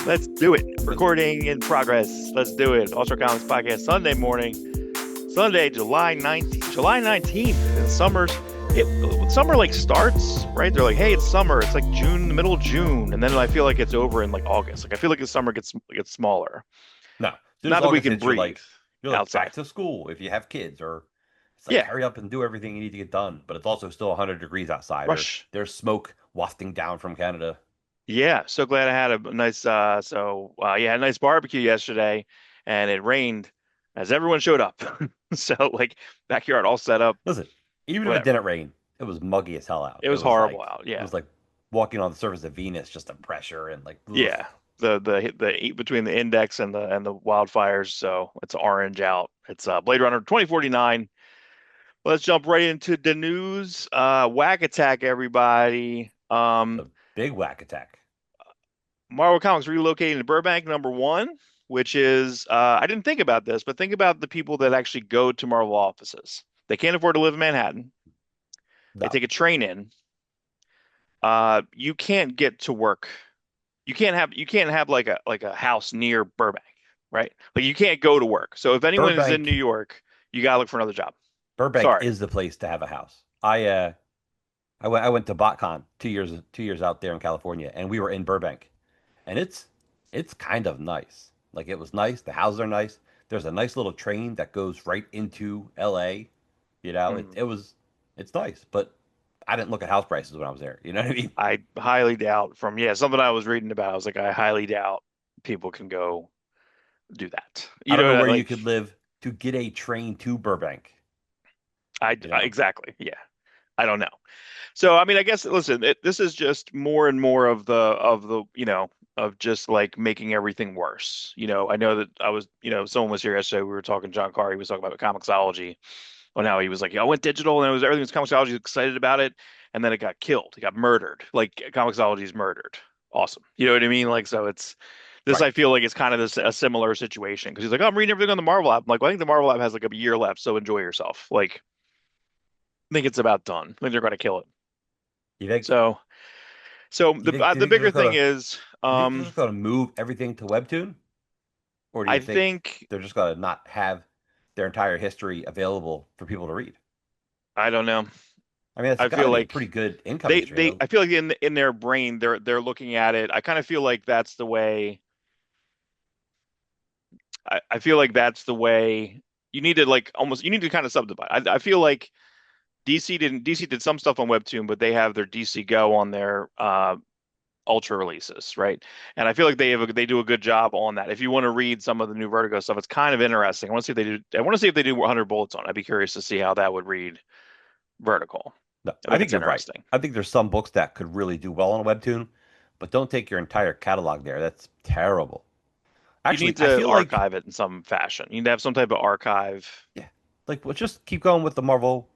Let's do it. Recording in progress. Let's do it. Awestruck Comics Podcast Sunday morning. Sunday, July 19th. July 19th. And summer like starts, right? They're like, hey, it's summer. It's like June, the middle of June. And then I feel like it's over in like August. Like I feel like the summer gets smaller. No, Not there's that we August can hits, you're breathe like back outside. to school if you have kids, or it's like Yeah. hurry up and do everything you need to get done. But it's also still 100 degrees outside, or Rush. there's smoke wafting down from Canada. Yeah. So glad I had a nice yeah, a nice barbecue yesterday and it rained as everyone showed up. So like backyard all set up, Listen, even if it whatever. didn't rain, it was muggy as hell out. It It was was horrible like out. it Yeah. was like walking on the surface of Venus, just the pressure and like ugh. Yeah. The heat between the index and the wildfires, so it's orange out. It's Blade Runner 2049. Let's jump right into the news. Whack Attack, everybody. A big whack attack. Marvel Comics relocating to Burbank, number one, which is I didn't think about this, but think about the people that actually go to Marvel offices. They can't afford to live in Manhattan. They No, take a train in. You can't get to work. You can't have like a house near Burbank, right? Like you can't go to work. So if anyone is in New Burbank. York, you gotta look for another job. Burbank Sorry. is the place to have a house. I went to BotCon 2 years out there in California, and we were in Burbank, and it's kind of nice. Like it was nice. The houses are nice. There's a nice little train that goes right into LA. You know, it Mm. it was it's nice, but I didn't look at house prices when I was there. You know what I mean? I highly doubt from something I was reading about. I was like, I highly doubt people can go do that. I You don't know know, where you like could live to get a train to Burbank. You I know, exactly. Yeah. I don't know. So I mean, I guess listen, this is just more and more of the of just like making everything worse. I know that someone was here yesterday. We were talking. John Carr. He was talking about Comixology. Well, now he was like, I went digital, and everything was Comixology. He was excited about it, and then it got killed. It got murdered. Like Comixology is murdered. Awesome. You know what I mean? Like so, it's this. I right? feel like it's kind of a similar situation because he's like, oh, I'm reading everything on the Marvel app. I'm like, well, I think the Marvel app has like a year left, so enjoy yourself. Like, I think it's about done. I think they're going to kill it. You think? So. So You think? Do you the think they're bigger just thing gonna? is, Do you think they're just gonna move everything to Webtoon? Or do I you think think they're just going to not have their entire history available for people to read? I don't know. I mean, that's I got feel to be a like pretty good incoming stream. I feel like in their brain they're looking at it. I kind of feel like that's the way. I feel like that's the way you need to like almost you need to kind of subdivide. I feel like DC did some stuff on Webtoon, but they have their DC Go on their Ultra releases, right? And I feel like they do a good job on that. If you want to read some of the new Vertigo stuff, it's kind of interesting. I want to see if they do 100 bullets on it. I'd be curious to see how that would read vertical. No, I I think think it's you're right. interesting. I think there's some books that could really do well on Webtoon, but don't take your entire catalog there. That's terrible. You Actually, need I to feel like, archive it in some fashion. You need to have some type of archive. yeah, like let's just keep going with the Marvel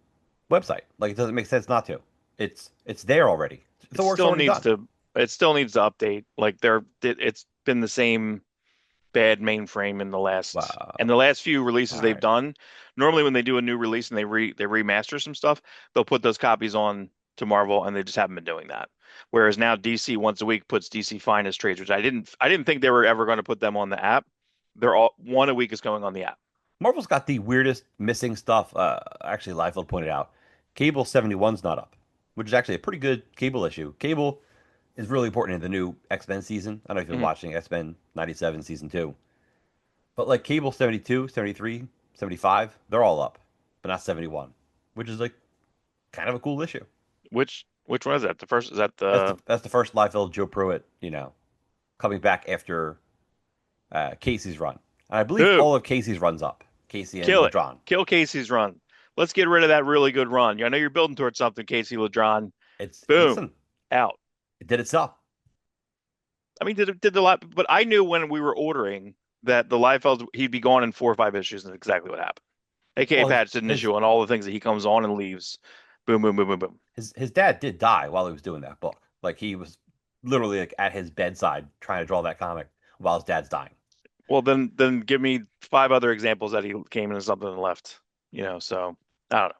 website. Like it doesn't make sense not to. It's there already. It The work's still already needs done. to it still needs to update. Like it's been the same bad mainframe in Wow. the last few All releases they've right. done. Normally when they do a new release and they remaster some stuff, they'll put those copies on to Marvel and they just haven't been doing that. Whereas now DC once a week puts DC Finest trades, which I didn't think they were ever going to put them on the app. They're all one a week is going on the app. Marvel's got the weirdest missing stuff. Actually, Liefeld pointed out Cable 71's not up, which is actually a pretty good Cable issue. Cable is really important in the new X-Men season. I don't know if you've been Mhm. watching X-Men 97 season 2. But like Cable 72, 73, 75, they're all up, but not 71, which is like kind of a cool issue. Which one is that? The first is that That's the the that's the first Liefeld Joe Pruitt, coming back after Casey's run. And I believe boom. all of Casey's runs up. Casey and Kill it. Ladron. Kill Casey's run. Let's get rid of that really good run. I know you're building towards something, Casey Ladron. It's Boom. listen, Out. it did itself. I mean, did a lot, but I knew when we were ordering that the Liefeld he'd be gone in 4 or 5 issues, and that's exactly what happened. AKA Well, his Patch did an his issue on all the things that he comes on and leaves. Boom, boom, boom, boom, boom. his dad did die while he was doing that book. Like he was literally like at his bedside trying to draw that comic while his dad's dying. Well, then give me 5 other examples that he came into something and left. So I don't know.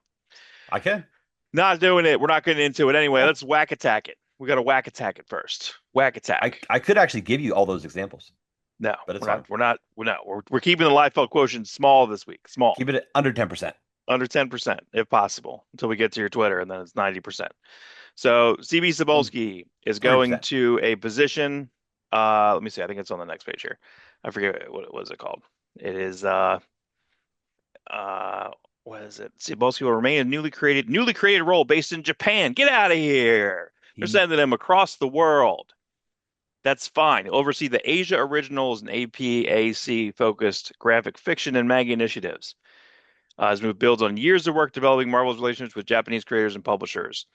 I can. Not doing it. We're not getting into it anyway. Yeah. Let's whack attack it. We got to whack attack it first. Whack I attack. I could actually give you all those examples, No, but it's we're fine. not. We're not. We're not. We're keeping the Liefeld quotient small this week. Small, Keep it at under 10%. under 10% if possible, until we get to your Twitter, and then it's 90%. So CB Mm, Cebulski is going 30%. to a position. Let me see. I think it's on the next page here. I forget what it was it called. It is uh what is it? Cebulski will remain a newly created role based in Japan. Get out of here. They're He sending him across the world. That's fine. He'll oversee the Asia Originals and APAC focused graphic fiction and manga initiatives. His move builds on years of work developing Marvel's relationships with Japanese creators and publishers,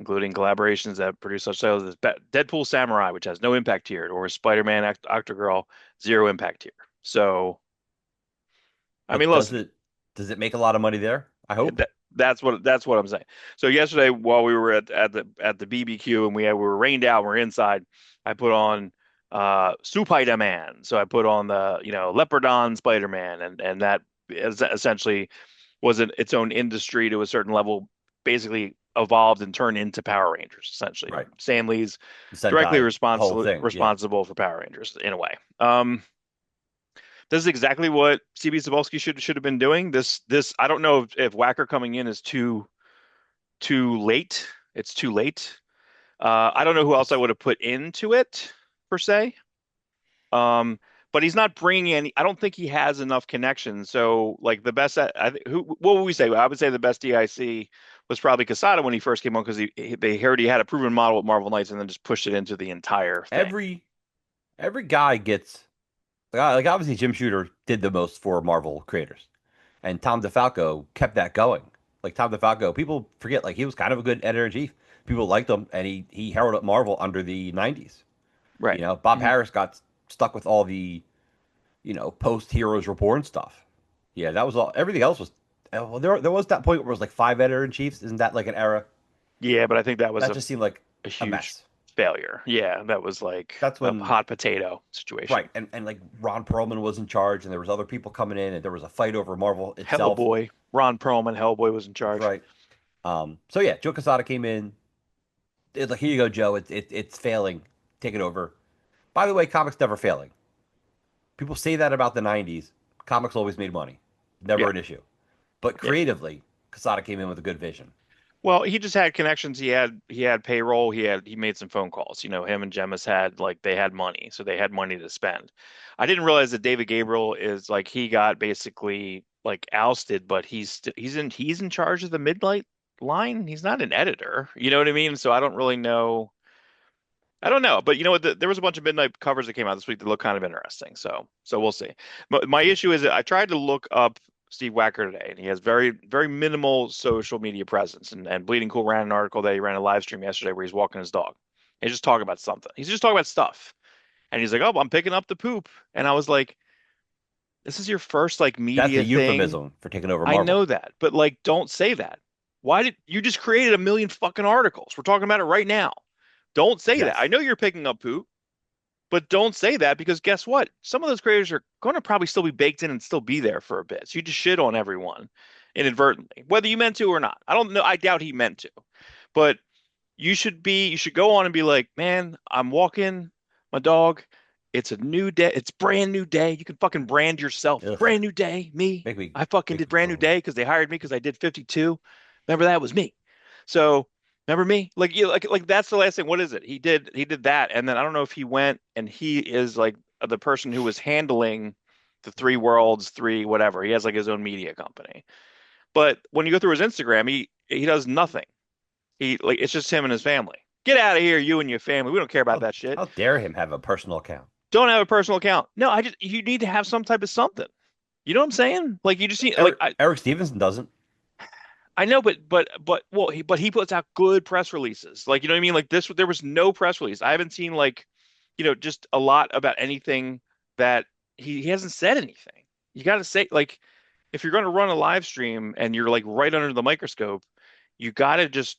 including collaborations that produce such titles as Deadpool Samurai, which has no impact here, or Spider-Man Octogirl, zero impact here. So, I mean, But listen, does it make a lot of money there? I hope. that's what I'm saying. So yesterday, while we were at the BBQ and we were rained out, we are inside. I put on Spider-Man. So I put on the Leopardon Spider-Man, and that is essentially was its own industry to a certain level, basically evolved and turned into Power Rangers. Essentially, Right. Stan Lee's The directly Sentai, the whole responsible thing. Yeah. responsible for Power Rangers in a way. This is exactly what CB Cebulski should have been doing. This I don't know if Wacker coming in is too late. It's too late. I don't know who else I It's would have put into it per se. Um, but he's not bringing any. I don't think he has enough connections. So like the best, who what would we say? I would say the best DIC was probably Casada when he first came on because they heard he had a proven model with Marvel Knights and then just pushed it into the entire thing. every every guy gets like obviously Jim Shooter did the most for Marvel creators, and Tom DeFalco kept that going. Like Tom DeFalco, people forget like he was kind of a good editor in chief. People liked him, and he heralded up Marvel under the '90s. Right. Bob Mhm. Harris got stuck with all the post Heroes Reborn stuff. Yeah, that was all. Everything else was. Well, there was that point where it was like five editor in chiefs. Isn't that like an era? Yeah, but I think that was That a just seemed like a a huge mess. failure. Yeah, that was like That's a when hot potato situation. right, and like Ron Perlman was in charge, and there was other people coming in, and there was a fight over Marvel itself. Hellboy, Ron Perlman, Hellboy was in That's charge. right. So yeah, Joe Quesada came in. It's like, here you go, Joe. It's failing. Take it over. By the way, comics never failing. People say that about the '90s. Comics always made money, never Yeah, an issue. But yeah. creatively, Quesada came in with a good vision. Well, he just had connections. He had payroll. He made some phone calls. Him and Gemmis had like they had money, so they had money to spend. I didn't realize that David Gabriel is like he got basically like ousted, but he's in charge of the Midnight line. He's not an editor. You know what I mean? So I don't really know. I don't know, but you know what? There was a bunch of midnight covers that came out this week that look kind of interesting. So we'll see. But my See, issue is that I tried to look up Steve Wacker today, and he has very very minimal social media presence. And Bleeding Cool ran an article that he ran a live stream yesterday where he's walking his dog. He's just talking about something. He's just talking about stuff, and he's like, "Oh, I'm picking up the poop," and I was like, "This is your first like that's a media thing." euphemism for taking over I Marvel. know that, but like, don't say that. Why did you just created a million fucking articles? We're talking about it right now. Don't say that. I Yes. know you're picking up poop. But don't say that because guess what? Some of those creators are going to probably still be baked in and still be there for a bit. So you just shit on everyone inadvertently, whether you meant to or not. I don't know. I doubt he meant to. But you should go on and be like, man, I'm walking my dog. It's a new day. It's brand new day. You can fucking brand yourself. Ugh. Brand new day. Me. Make me I fucking make did me brand new groan. day because they hired me because I did 52. Remember that was me. So remember me? Like that's the last thing. What is it? He did that. And then I don't know if he went and he is like the person who was handling the three worlds, three, whatever. He has like his own media company. But when you go through his Instagram, he does nothing. He like it's just him and his family. Get out of here, you and your family. We don't care about How that shit. how dare him have a personal account? Don't have a personal account. No, you need to have some type of something. You know what I'm saying? Like you just need like Eric Stevenson doesn't. I know, but well, he puts out good press releases. Like you know what I mean? Like this, there was no press release. I haven't seen like, just a lot about anything that he hasn't said anything. You got to say like, if you're going to run a live stream and you're like right under the microscope, you got to just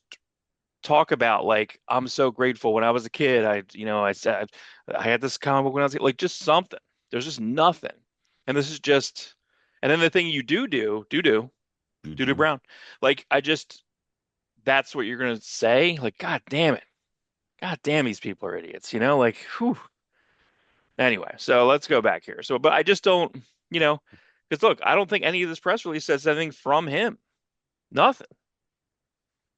talk about like I'm so grateful when I was a kid. I said I had this comic book when I was like just something. There's just nothing, and this is just, and then the thing you do Hmm. Brown, like I just that's what you're gonna say. Like God damn it, God damn, these people are idiots, like, whew. Anyway, so let's go back here. So, but I just don't, you know, because look, I don't think any of this press release says anything from him. Nothing.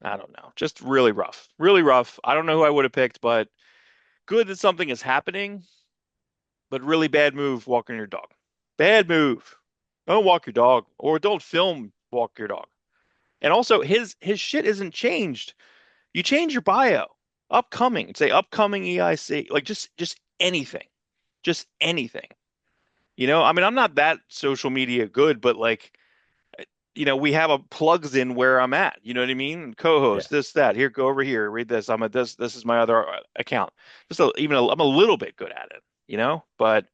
I don't know. Just really rough. Really rough. I don't know who I would have picked, but good that something is happening, but really bad move walking your dog. Bad move. Don't walk your dog or don't film walk your dog. And also his shit isn't changed. You change your bio. Upcoming. Say upcoming EIC. Like just anything. Just anything. I mean, I'm not that social media good, but like, we have a plugs in where I'm at. You know what I mean? Yeah, Co-host, this, that. Here, go over here, read this. I'm at this. This is my other account. I'm a little bit good at it. But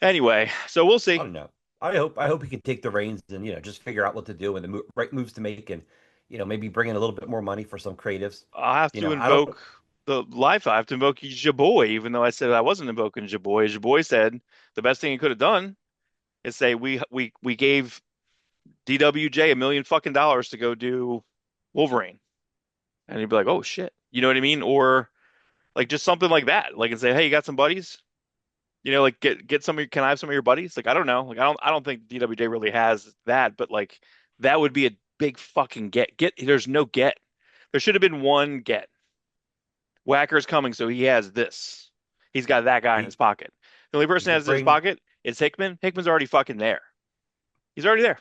anyway, so we'll I see. don't know. I hope he can take the reins and just figure out what to do and the right moves to make, and maybe bring in a little bit more money for some creatives. I'll have to I don't. invoke the life. I have to invoke Jaboy, even though I said I wasn't invoking Jaboy. Jaboy said the best thing he could have done is say we gave DWJ $1 million fucking dollars to go do Wolverine, and he'd be like, oh shit, you know what I mean? Or like just something like that, like and say, hey, you got some buddies? Like get some of your, can I have some of your buddies? Like I don't know, like I don't think DWJ really has that, but like that would be a big fucking get. There's no get. There should have been one get. Whacker's coming, so he has this. He's got that guy in his He pocket. The only he person that could has in his bring. pocket is Hickman. Hickman's already fucking there. He's already there,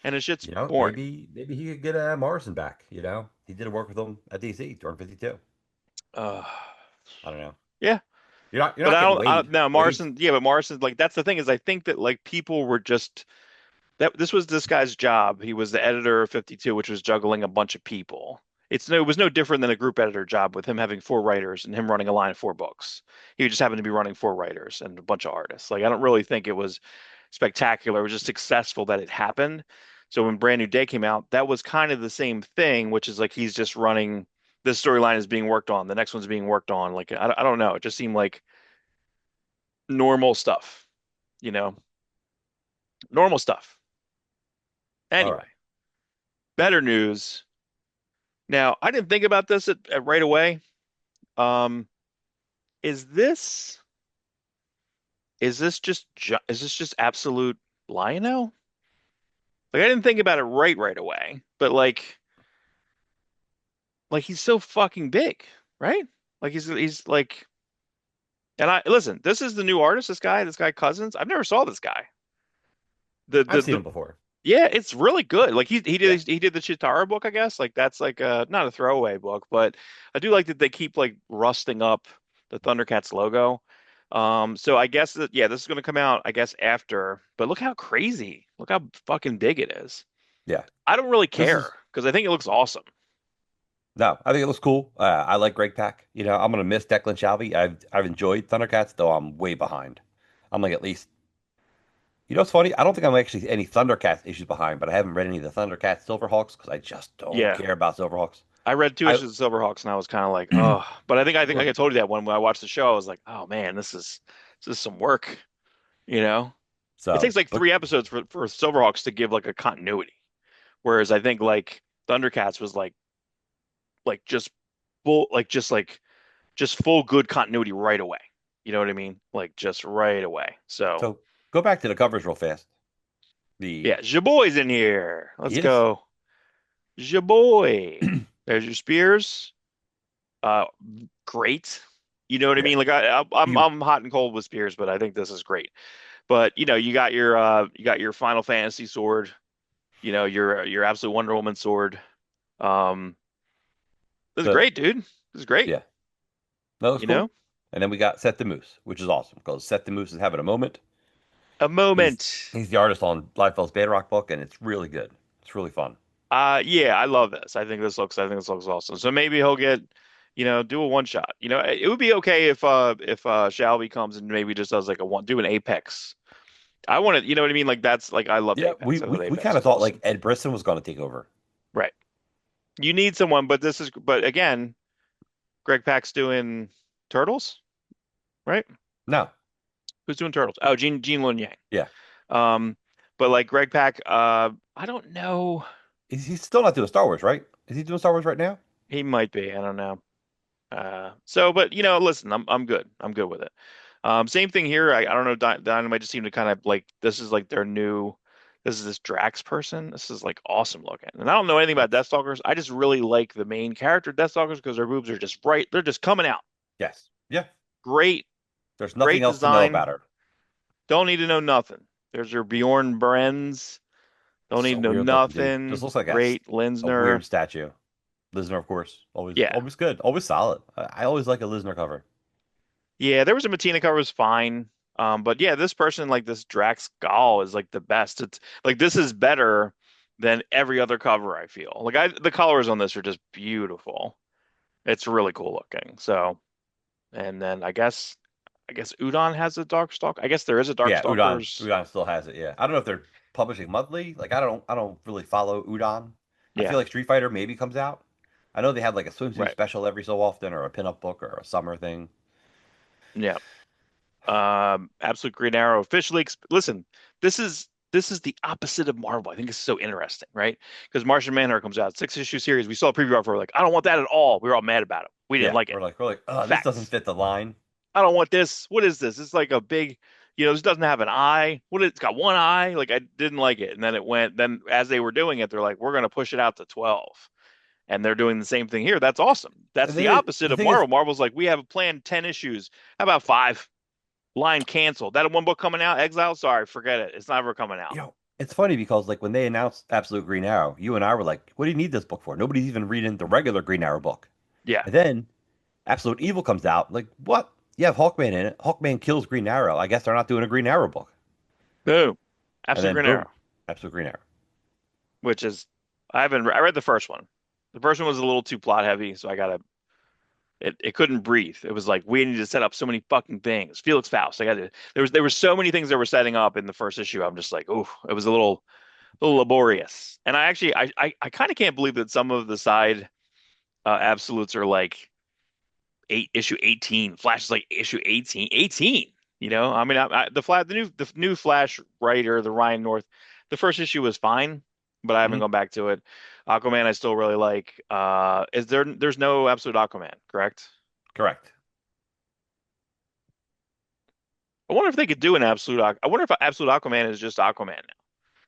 and his shit's boring. Maybe he could get Morrison back. He did work with him at DC during 52. Uh, I don't know. yeah, You're but not I getting don't. Wade. No, Wade's Morrison. Yeah, but Morrison's like that's the thing is I think that like people were just that this was this guy's job. He was the editor of 52, which was juggling a bunch of people. It was no different than a group editor job with him having four writers and him running a line of four books. He just happened to be running four writers and a bunch of artists. Like I don't really think it was spectacular. It was just successful that it happened. So when Brand New Day came out, that was kind of the same thing, which is like he's just running this storyline is being worked on, the next one's being worked on. Like I don't know. It just seemed like normal stuff, you know, normal stuff. all Anyway, right. better news. Now, I didn't think about this right away. Um, is this is this just absolute Lion-O? Like I didn't think about it right away, but like he's so fucking big, right? Like he's like, and I listen. This is the new artist. This guy Cousins. I've never saw this guy. The the I've seen the him before. Yeah, it's really good. Like he Yeah. did the Chitara book, I guess. Like that's like not a throwaway book, but I do like that they keep like rusting up the Thundercats logo. So I guess that yeah, this is going to come out I guess after. But look how crazy. Look how fucking big it is. Yeah. I don't really This care is because I think it looks awesome. No, I think it looks cool. I like Greg Pak. I'm gonna miss Declan Shalvey. I've enjoyed Thundercats, though I'm way behind. I'm like at least. It's funny. I don't think I'm actually any Thundercats issues behind, but I haven't read any of the Thundercats Silverhawks because I just don't Yeah. care about Silverhawks. I read two I issues of Silverhawks and I was kind of like, oh, but I think like I told you that when I watched the show, I was like, oh man, this is some work, you know? It takes so, like but three episodes for Silverhawks to give like a continuity. Whereas I think like Thundercats was like just full just full good continuity right away. You know what I mean? Like just right away. So so go back to the covers real fast. The yeah, Jaboy's in here. Let's He is. go. Jaboy. There's your Spears. Uh Great. You know what I Yeah. mean? Like I'm You I'm hot and cold with Spears, but I think this is great. But you got your Final Fantasy sword, your absolute Wonder Woman sword. Um this is the great, dude. This is great. Yeah. That looks You cool. know? And then we got Set the Moose, which is awesome because Set the Moose is having a moment. A He's moment. he's the artist on Liefeld's Bedrock book, and it's really good. It's really fun. Yeah, I love this. I think this looks awesome. So maybe he'll get, do a one shot. It would be okay if Shelby comes and maybe just does like do an Apex. I want to, you know what I mean? Like that's like I loved Yeah, we Apex. I thought we, we Apex kind of was thought like awesome. Ed Brisson was going to take over. Right. You need someone, but again, Greg Pak's doing Turtles, right? No. Who's doing Turtles? Oh, Gene Luen Yang. Yeah. Um, but like Greg Pak, I don't know. He's still not doing Star Wars, right? Is he doing Star Wars right now? He might be. I don't know. So, but listen, I'm good. I'm good with it. Same thing here. I don't know. Dynamite just seemed to kind of like this is like their new. This is this Drax person. This is like awesome looking. And I don't know anything about It's Deathstalkers. I just really like the main character Deathstalkers because their boobs are just bright. They're just coming out. yes, yeah. Great, There's nothing great else to know design. about her. Don't need to know nothing. There's your Bjorn Brens. Don't need So to know weird looking, dude. Just nothing. looks like Great a Linsner. weird statue. Lisner, of course, always Yeah. always good, always solid. I always like a Lisner cover. Yeah, there was a Matina cover was fine. But yeah, this person like this Drax Gall is like the best. It's like this is better than every other cover I feel. Like the colors on this are just beautiful. It's really cool looking. So, and then I guess Udon has a Darkstalk. I guess there is a Yeah, Udon. Darkstalkers. Udon still has it. Yeah, I don't know if they're publishing monthly. Like I don't really follow Udon. I feel Yeah, like Street Fighter maybe comes out. I know they have like a swimsuit right. special every so often, or a pinup book, or a summer thing. Yeah. Absolute Green Arrow officially. Listen, this is the opposite of Marvel. I think it's so interesting, right? Because Martian Manhunter comes out, 6 issue series. We saw a preview of it. We're like, I don't want that at all. We were all mad about it. We didn't Yeah, like it. we're like, oh, this doesn't Facts. fit the line. I don't want this. What is this? It's like a big, this doesn't have an eye. It's got one eye. Like I didn't like it. And then it went. Then as they were doing it, they're like, we're going to push it out to 12. And they're doing the same thing here. That's awesome. That's And the then opposite the of thing is, Marvel. Marvel's like, we have a planned 10 issues. How about five? Line canceled. That one book coming out, Exile. Sorry, forget it. It's never coming out. it's funny because like when they announced Absolute Green Arrow, you and I were like, what do you need this book for? Nobody's even reading the regular Green Arrow book. Yeah. And then Absolute Evil comes out. Like, what? You have Hawkman in it. Hawkman kills Green Arrow. I guess they're not doing a Green Arrow book. Boom. And Absolute then Green boom, Arrow, Absolute Green Arrow. which is I read the first one. The first one was a little too plot heavy, so it couldn't breathe. It was like we need to set up so many fucking things. Felix Faust. There were so many things that were setting up in the first issue. I'm just like, oh, it was a little laborious. And I kind of can't believe that some of the side absolutes are like issue 18. Flash is like issue 18. 18. I mean, the new Flash writer, the Ryan North, the first issue was fine, but I haven't Mhm. gone back to it. Aquaman, I still really like. There's no absolute Aquaman, correct? Correct. I wonder if they could do an absolute. I wonder if absolute Aquaman is just Aquaman now,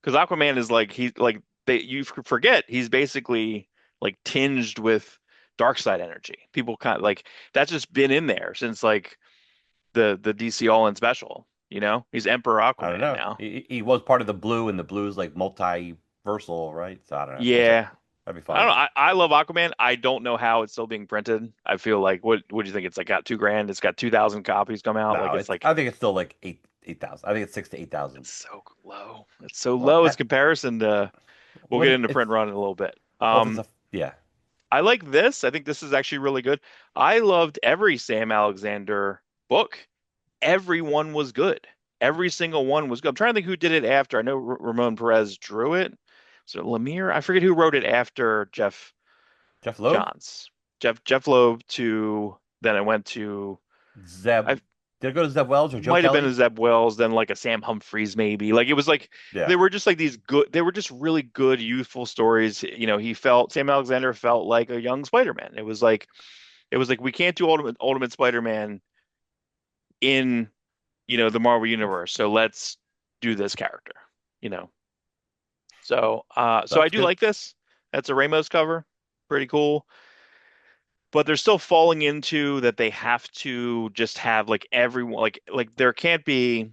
because Aquaman is like you forget he's basically like tinged with dark side energy. People kind of like that's just been in there since like the DC All In special. He's Emperor I don't Aquaman know. now. He was part of the blue, and the blue's like multiversal, right? So I don't know. We'll see. Yeah, That'd be I fun. don't know. I love Aquaman. I don't know how it's still being printed. I feel like what do you think? It's like got 2 grand. It's got 2,000 copies come out. Like No, it's it's. like I think it's still like 8,000. I think it's 6 to 8,000. it's so low. It's so Well, low as comparison to. We'll what get if into print it's? run in a little bit. Well, if it's a yeah. I like this. I think this is actually really good. I loved every Sam Alexander book. Everyone was good. Every single one was good. I'm trying to think who did it after. I know Ramon Perez drew it. So Lemire, I forget who wrote it after Jeff Jeff Loeb, Johns. Jeff Loeb to then I went to I Zeb. Did it go to Zeb Wells or Joe might have been a Kelly? Zeb Wells, then like a Sam Humphreys maybe. Like it was like Yeah. they were just like these good they were just really good youthful stories. Sam Alexander felt like a young Spider-Man. It was like we can't do Ultimate Spider-Man in the Marvel universe. So let's do this character, you know. So I That's do good. like this. That's a Ramos cover. Pretty cool. But they're still falling into that they have to just have like everyone like there can't be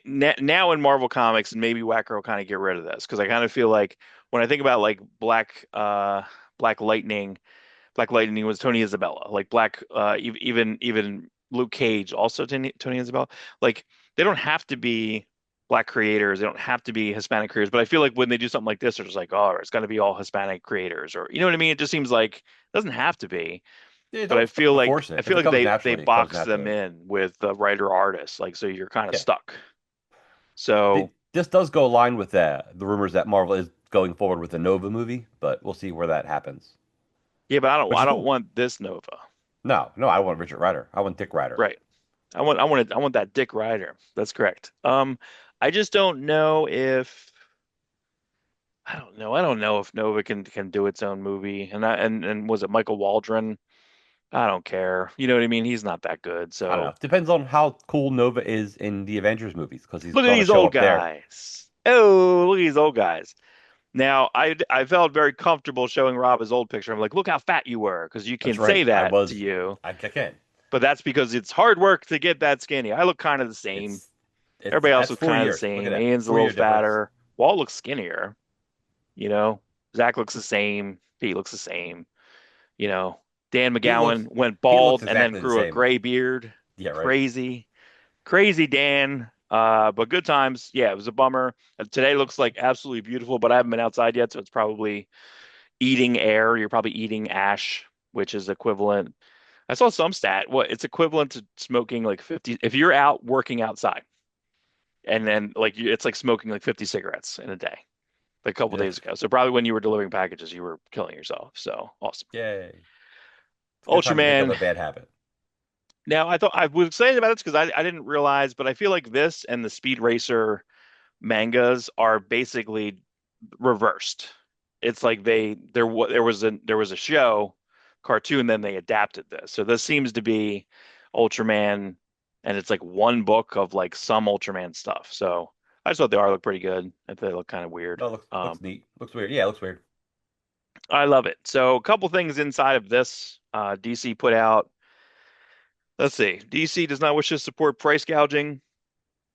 now in Marvel Comics, and maybe Wacker will kind of get rid of this because I kind of feel like when I think about like Black Lightning. Black Lightning was Tony Isabella. Like even Luke Cage, also Tony Isabella. Like they don't have to be black creators. They don't have to be Hispanic creators. But I feel like when they do something like this, they're just like, oh, it's going to be all Hispanic creators, or you know what I mean? It just seems like it doesn't have to be. Yeah, But I don't feel like force it. I If feel it like comes they naturally, it comes box them naturally. in with the writer artist, like so you're kind of Yeah. stuck. So This does go align with the rumors that Marvel is going forward with a Nova movie, but we'll see where that happens. yeah, but I don't Which I is don't cool. want this Nova. No, no, I want Richard Rider. I want Dick Rider. Right. I want that Dick Rider. That's correct. I just don't know if I don't know. I don't know if Nova can do its own movie. And was it Michael Waldron? I don't care. You know what I mean? He's not that good. I don't know. So Depends on how cool Nova is in the Avengers movies because he's look at gonna these show old up there. guys. Oh, look at these old guys. Now, I felt very comfortable showing Rob his old picture. I'm like, look how fat you were, because you can That's say right. that to you, I kick in. but that's because it's hard work to get that skinny. I look kind of the same. It's Everybody else that's looks four kind of the years. Look at same. that. Ian's a little 4 year difference. fatter. Walt looks skinnier, you know. Zach looks the same. Pete looks the same, you know. Dan Pete looks McGowan went Pete looks bald and then exactly the grew a same. gray beard. Yeah, right. Crazy, crazy Dan. But good times. Yeah, it was a bummer. Today looks like absolutely beautiful, but I haven't been outside yet, so it's probably eating air. You're probably eating ash, which is equivalent. I saw some stat. What it's equivalent to smoking like 50. If you're out working outside, and then like it's like smoking like 50 cigarettes in a day, like a couple Yeah. days ago. So probably when you were delivering packages, you were killing yourself. So awesome. Yay. It's a good time to pick up Ultraman. a bad habit. Now I thought I was excited about this because I didn't realize, but I feel like this and the Speed Racer mangas are basically reversed. It's like there was a show cartoon, then they adapted this. So this seems to be Ultraman, and it's like one book of like some Ultraman stuff. So I just thought the art looked pretty good. I thought they look kind of weird. Oh, looks neat. Looks weird. Yeah, it looks weird. I love it. So a couple things inside of this. DC put out. Let's see. DC does not wish to support price gouging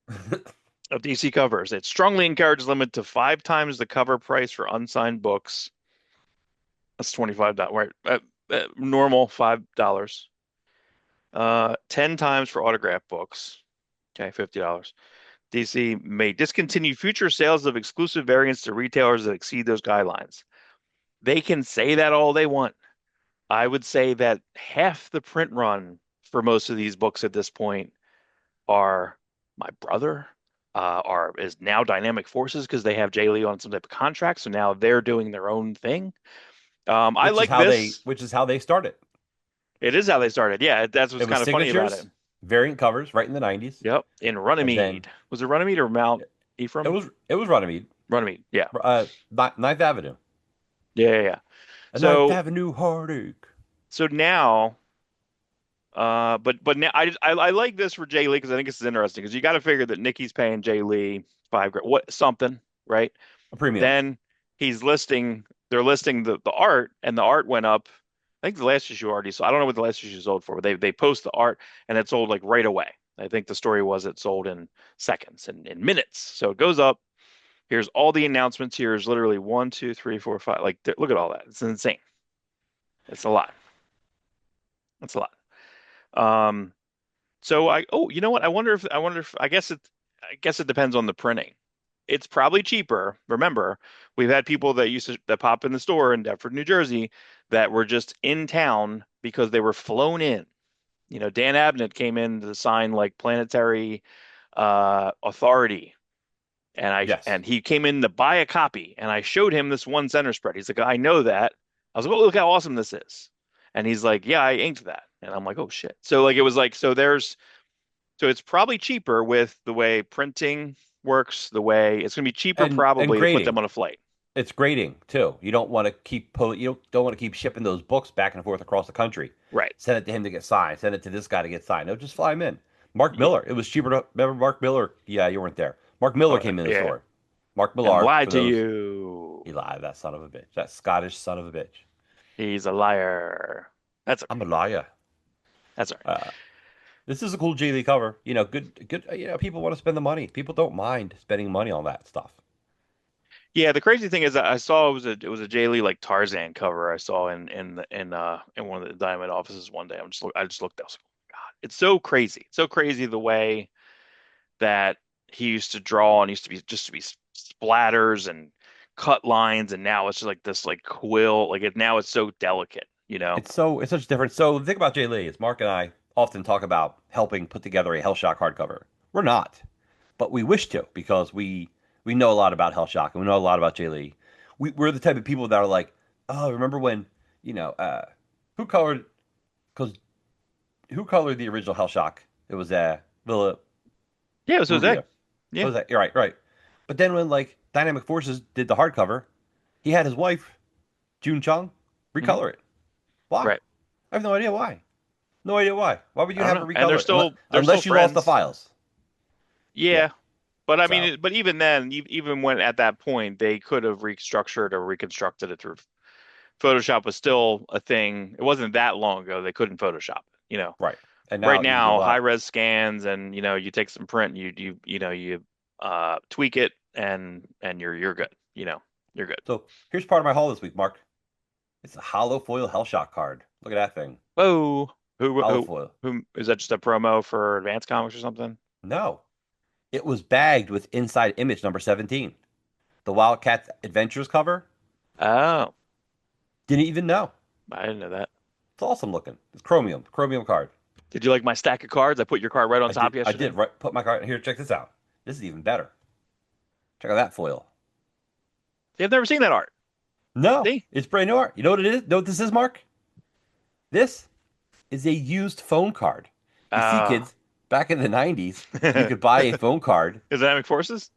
of DC covers. It strongly encourages limit to 5 times the cover price for unsigned books. That's $25, right? Normal $5. 10 times for autographed books. Okay, $50. DC may discontinue future sales of exclusive variants to retailers that exceed those guidelines. They can say that all they want. I would say that half the print run for most of these books at this point are my brother, are is now Dynamic Forces because they have Jay Lee on some type of contract. So now they're doing their own thing. I like this. Which is how they started. It is how they started. Yeah, that's It what's was kind of funny about it. signatures, variant covers, right in the 90s. Yep, in And then Runnymede. Was it Runnymede or Mount Ephraim? it was Runnymede, Runnymede. Yeah. Ninth Avenue. Yeah, yeah, yeah. A Ninth So Avenue heartache. so now but now I like this for Jay Lee because I think this is interesting because you got to figure that Nikki's paying Jay Lee 5 grand, what something, right? A premium. Then they're listing the art, and the art went up. I think the last issue already, so I don't know what the last issue sold for, but they post the art and it sold like right away. I think the story was it sold in seconds and in minutes. So it goes up. Here's all the announcements. Here's literally one, two, three, four, five. Like look at all that. It's insane. It's a lot. It's a lot. Um, so you know what? I wonder if I guess it depends on the printing. It's probably cheaper. Remember, we've had people that used to that pop in the store in Deptford, New Jersey, that were just in town because they were flown in. You know, Dan Abnett came in to sign like planetary authority, Yes. and he came in to buy a copy, and I showed him this one center spread. He's like, I know that. I was like, oh, look how awesome this is. And he's like, yeah, I inked that. And I'm like, oh shit. So like it was like so it's probably cheaper with the way printing works, the way it's going to be cheaper And probably to put them grading. on a flight. It's grading too. You don't want to don't want to keep shipping those books back and forth across the country. Right. Send it to him to get signed. Send it to this guy to get signed. No, just fly him in. Mark Yeah. Miller. It was cheaper to remember Mark Miller. Yeah, you weren't there. Mark Miller Oh, came in the yeah. store. Mark And Millar, lied for to those. you. He lied, that son of a bitch. That Scottish son of a bitch. He's a liar. That's I'm okay. a liar. That's all right. Uh, this is a cool J Lee cover. You know, good. People want to spend the money. People don't mind spending money on that stuff. Yeah, the crazy thing is that I saw it was a Jay Lee like Tarzan cover I saw in one of the Diamond offices one day. I just looked. I was like, oh, God, it's so crazy. It's so crazy the way that he used to draw and used to be just to be splatters and cut lines, and now it's just like this like quill. Like it now it's so delicate, you know? It's such different. So the thing about Jay Lee is Mark and I often talk about helping put together a Hellshock hardcover. We're not, but we wish to because we know a lot about Hellshock and we know a lot about Jay Lee. We're the type of people that are like, oh, remember when you know who colored because who colored the original Hellshock? It was Villa Yeah, it was Jose. Rubio. What Yeah. was that? You're right, right. But then when like Dynamic Forces did the hardcover, He had his wife, June Chung, Hmm. recolor it. Why? Right. I have no idea why. No idea why. Why would I you don't have her know. And recolor it? Unless, they're still unless you lost the friends. files. Yeah. Yeah. But I mean, So, but even then, even when at that point, they could have restructured or reconstructed it through Photoshop was still a thing. It wasn't that long ago. They couldn't Photoshop it. right. And Right now you can do now, high what? res scans and you take some print and you tweak it and you're good. You're good. So here's part of my haul this week, Mark. It's a hollow foil Hellshot card. Look at that thing. Whoa. Who Hollow who foil. who is that just a promo for Advanced Comics or something? No. It was bagged with inside image number 17. The Wildcats Adventures cover. Oh, Didn't even know. I didn't know that. It's awesome looking. It's chromium card. Did you like my stack of cards? I put your card right on I top did. I yesterday. did. Right. Put my card here. Check this out. This is even better. Check out that foil. They've never seen that art. No, See? it's brand new art. You know what it is? Know what this is, Mark? This is a used phone card. You see, Uh, kids, back in the 90s, you is could buy a phone card. it Dynamic Forces?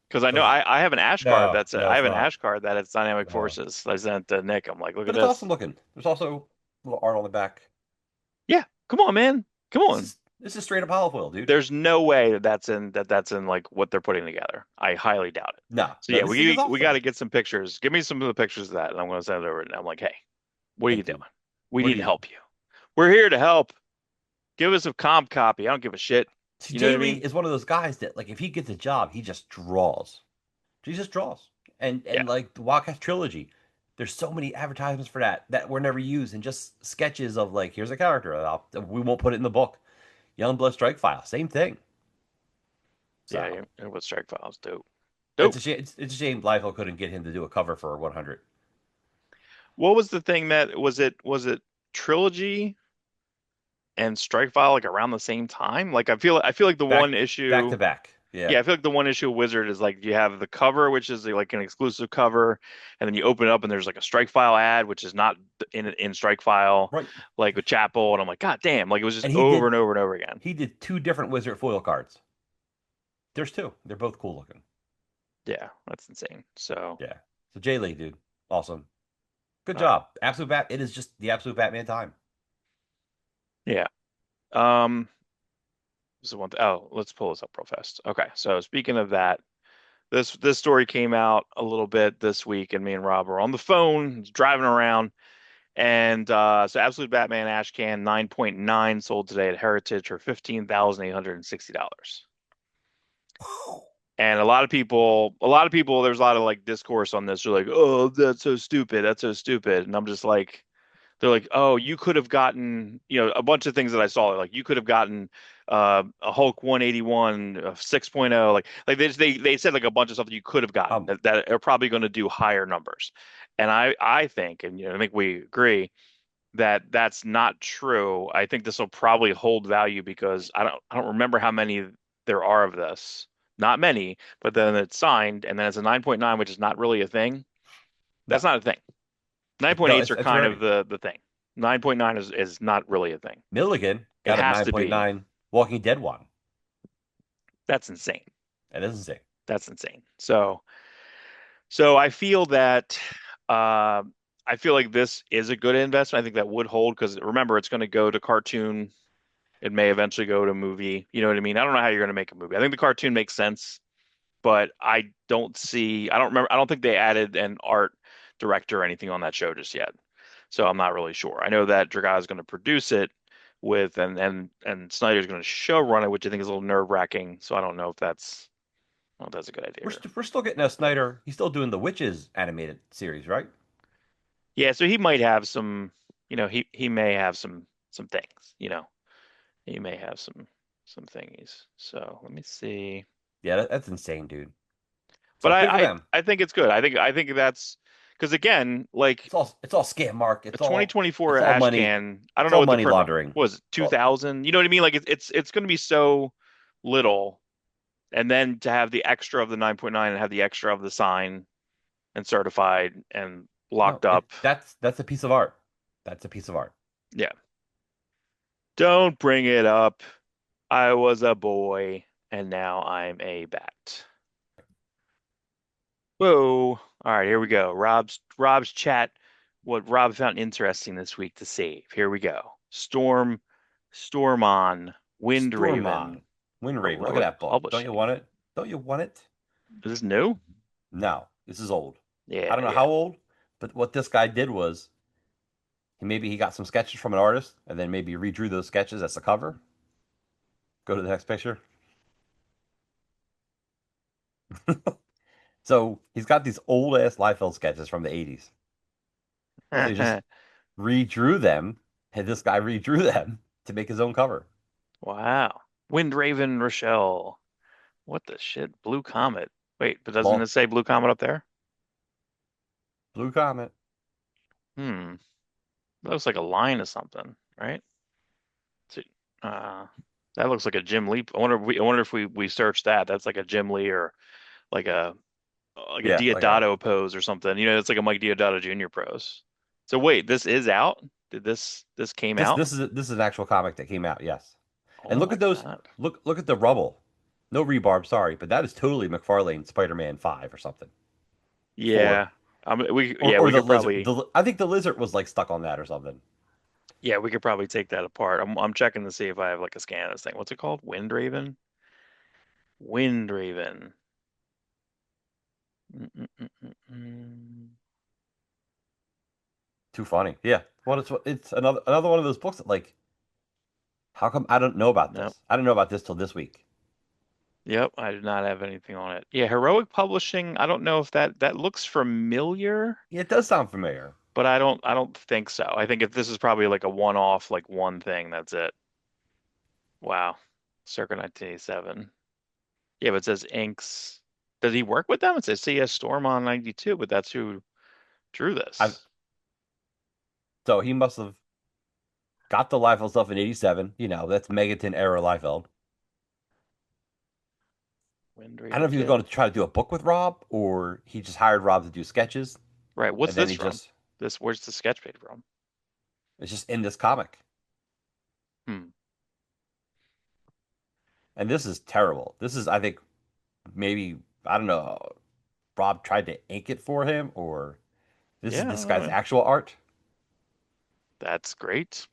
Because I know Does I have an Ash card no, that's no, I it's have an not. Ash card that it's Dynamic No, Forces. I sent to Nick. I'm like, look at but it's awesome this. looking. There's also a little art on the back. Yeah, come on, man. Come This on. is this is straight up hollow foil, dude. There's no way that's in like what they're putting together. I highly doubt it. No, So no, yeah, this thing is we got awesome. to get some pictures. Give me some of the pictures of that, and I'm going to send it over. And I'm like, hey, what are Hey, you doing? dude, We what need are to you doing? help you. We're here to help. Give us a comp copy. I don't give a shit. See, You know what Jay I Lee mean? is one of those guys that, like, if he gets a job, he just draws. He just draws. Yeah, And like the Wildcat trilogy, there's so many advertisements for that were never used, and just sketches of like, here's a character. We won't put it in the book. Youngblood Strike File, same thing. yeah. So It was Strike Files. Dope. it's a Dope. shame. It's a shame Liefeld couldn't get him to do a cover for 100. What was the thing that was it? Was it Trilogy and Strikefile like around the same time? Like I feel like the one Back issue, to back. Yeah. yeah, I feel like the one issue of Wizard is like you have the cover, which is like an exclusive cover, and then you open it up and there's like a Strikefile ad, which is not in Strikefile, Right. like with Chapel, and I'm like, God damn, like it was just And over and over and over again. he did two different Wizard foil cards. There's two. They're both cool looking. Yeah, that's insane. So, Yeah. So Jay Lee, dude, awesome. Good all right, job. Absolute Bat. It is just the absolute Batman time. yeah. Um, so let's pull this up real fast. Okay, so speaking of that. This story came out a little bit this week, and me and Rob were on the phone, driving around, and so Absolute Batman Ash Can 9.9 sold today at Heritage for $15,860. And there's a lot of like discourse on this. They're like, "Oh, that's so stupid. That's so stupid." And I'm just like, they're like, "Oh, you could have gotten, a bunch of things that I saw. Like you could have gotten a Hulk 181 6.0. Like they said like a bunch of stuff that you could have gotten Um, that are probably going to do higher numbers. And I think, and I think we agree that that's not true. I think this will probably hold value because I don't remember how many there are of this. Not many, but then it's signed, and then it's a 9.9, which is not really a thing. no, That's not a thing. no, 9.8s are it's kind of rare. the thing. 9.9 is not really a thing. Milligan It got a has to be. 9.9 Walking Dead one. That's insane. That is insane. That's insane. So I feel that uh, I feel like this is a good investment. I think that would hold because remember, it's going to go to cartoon. It may eventually go to movie. You know what I mean? I don't know how you're going to make a movie. I think the cartoon makes sense, but I don't remember. I don't think they added an art director or anything on that show just yet. So I'm not really sure. I know that Draga is going to produce it with and Snyder's going to show run it, which I think is a little nerve-wracking. So I don't know if that's a good idea. We're still getting a Snyder. He's still doing the Witches animated series, right? Yeah, so he might have some, he may have some things, he may have some thingies. So let me see. Yeah, that's insane, dude. But So good for them. I think it's good. I think that's because again, like It's all scam, Mark. a 2024 It's all ash money. can, I don't It's know all what the money print run laundering. was, It's all 2000. You know what I mean? Like it's going to be so little, and then to have the extra of the 9.9 and have the extra of the sign and certified and no. locked up. That's a piece of art. That's a piece of art. Yeah. Don't bring it up. I was a boy and now I'm a bat. Whoa. All right, here we go. Rob's chat. What Rob found interesting this week to save. Here we go. Storm on, Wind Stormon, Raven, Wind Raven. Look at Heroic that book. Don't you Publishing. want it? Don't you want it? Is this new? No, this is old. I Yeah, don't know yeah. how old, but what this guy did was maybe he got some sketches from an artist and then maybe redrew those sketches as a cover. Go to the next picture. So he's got these old ass Liefeld sketches from the 80s. So he just redrew them, and this guy redrew them to make his own cover. Wow. Wind Raven Rochelle. What the shit? Blue Comet. Wait, but doesn't Long it say Blue Comet up there? Blue Comet. Hmm. That looks like a line of something, right? So, Uh, that looks like a Jim Lee. I wonder if we search that. That's like a Jim Lee or like a Yeah, like a Diodato pose or something. You know, it's like a Mike Diodato Jr. pose. So wait, this is out? Did this came this out? this is an actual comic that came out, yes. And Oh look my at those God. look at the rubble. No rebarb, sorry, but that is totally McFarlane Spider-Man 5 or something. 4. Yeah. We Or we the could lizard. probably I think the lizard was like stuck on that or something. we could probably take that apart. I'm checking to see if I have like a scan of this thing. What's it called? Wind Raven? Wind Raven. Mm. Too funny. Yeah. Well, it's another one of those books that like how come I don't know about Nope. this? I didn't know about this till this week. Yep, I do not have anything on it. Yeah, Heroic Publishing, I don't know if that looks familiar, Yeah, it does sound familiar. but I don't think so. I think if this is probably like a one-off, like one thing, that's it. Wow. Circa 1987. Yeah, but it says inks. Does he work with them? It says CS Storm on 92, but that's who drew I this. So he must have got the Liefeld stuff in '87. You know, that's Megaton era Liefeld. Wind I don't know Raven if he was Kit. going to try to do a book with Rob or he just hired Rob to do sketches Right, what's and then this he from? just Where's the sketch page from? it's just in this comic. Hmm. And this is terrible. This is, I think, maybe I don't know. Rob tried to ink it for him, or this is Yeah, this guy's actual art. that's great.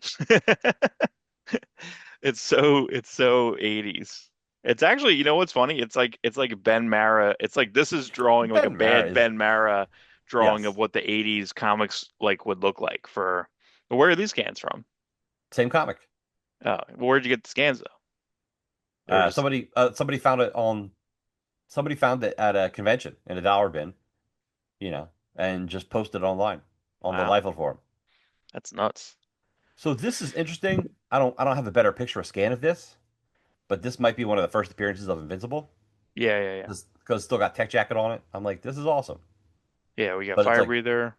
It's so 80s. It's actually, you know what's funny? It's like Ben Mara. It's like this is drawing like a Ben Mara bad is Ben Mara drawing of yes, what the 80s comics like would look like for where are these scans from? same comic. Where'd you get the scans though? They're just Somebody found it on somebody found it at a convention in a dollar bin, you know, and just posted it online on the wow. Liefeld forum. That's nuts. So this is interesting. I don't have a better picture or scan of this, but this might be one of the first appearances of Invincible Yeah. because it's still got Tech Jacket on it. I'm like, this is awesome. Yeah, we got But it's Fire like Breather.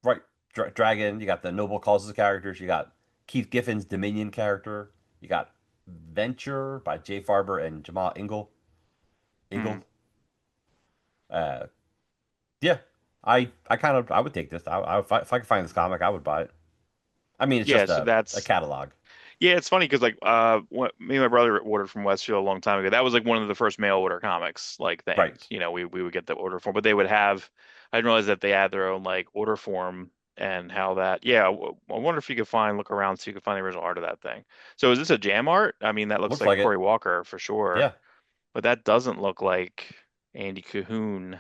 right, Dragon. You got the Noble Causes characters. You got Keith Giffen's Dominion character. You got Venture by Jay Farber and Jamal Hmm. Ingle. Uh, yeah, I would take this. If I could find this comic, I would buy it. I mean, it's Yeah, just so a that's catalog. yeah, it's funny because like me and my brother ordered from Westfield a long time ago. That was like one of the first mail order comics like Right. things. You know, we would get the order form, but they would have I didn't realize that they had their own like order form and how that yeah, I wonder if you could find look around so you could find the original art of that thing. So is this a jam art? I mean, that looks Looks like like Cory it. Walker for sure, Yeah. but that doesn't look like Andy Cahoon,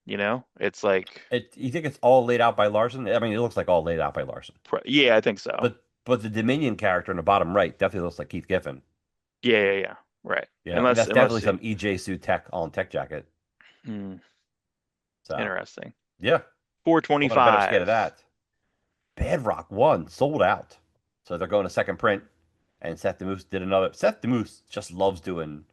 you know? It's like You think it's all laid out by Larson? I mean, it looks like all laid out by Larson. yeah, I think so. But the Dominion character in the bottom right definitely looks like Keith Giffen. Yeah. Right. You know, and that's Unless definitely you some EJ Sue Tech on Tech Jacket. hmm, So interesting. yeah, I want a better scan of 425. that. Bedrock one sold out, so they're going to second print. And Seth DeMoose did another. Seth DeMoose just loves doing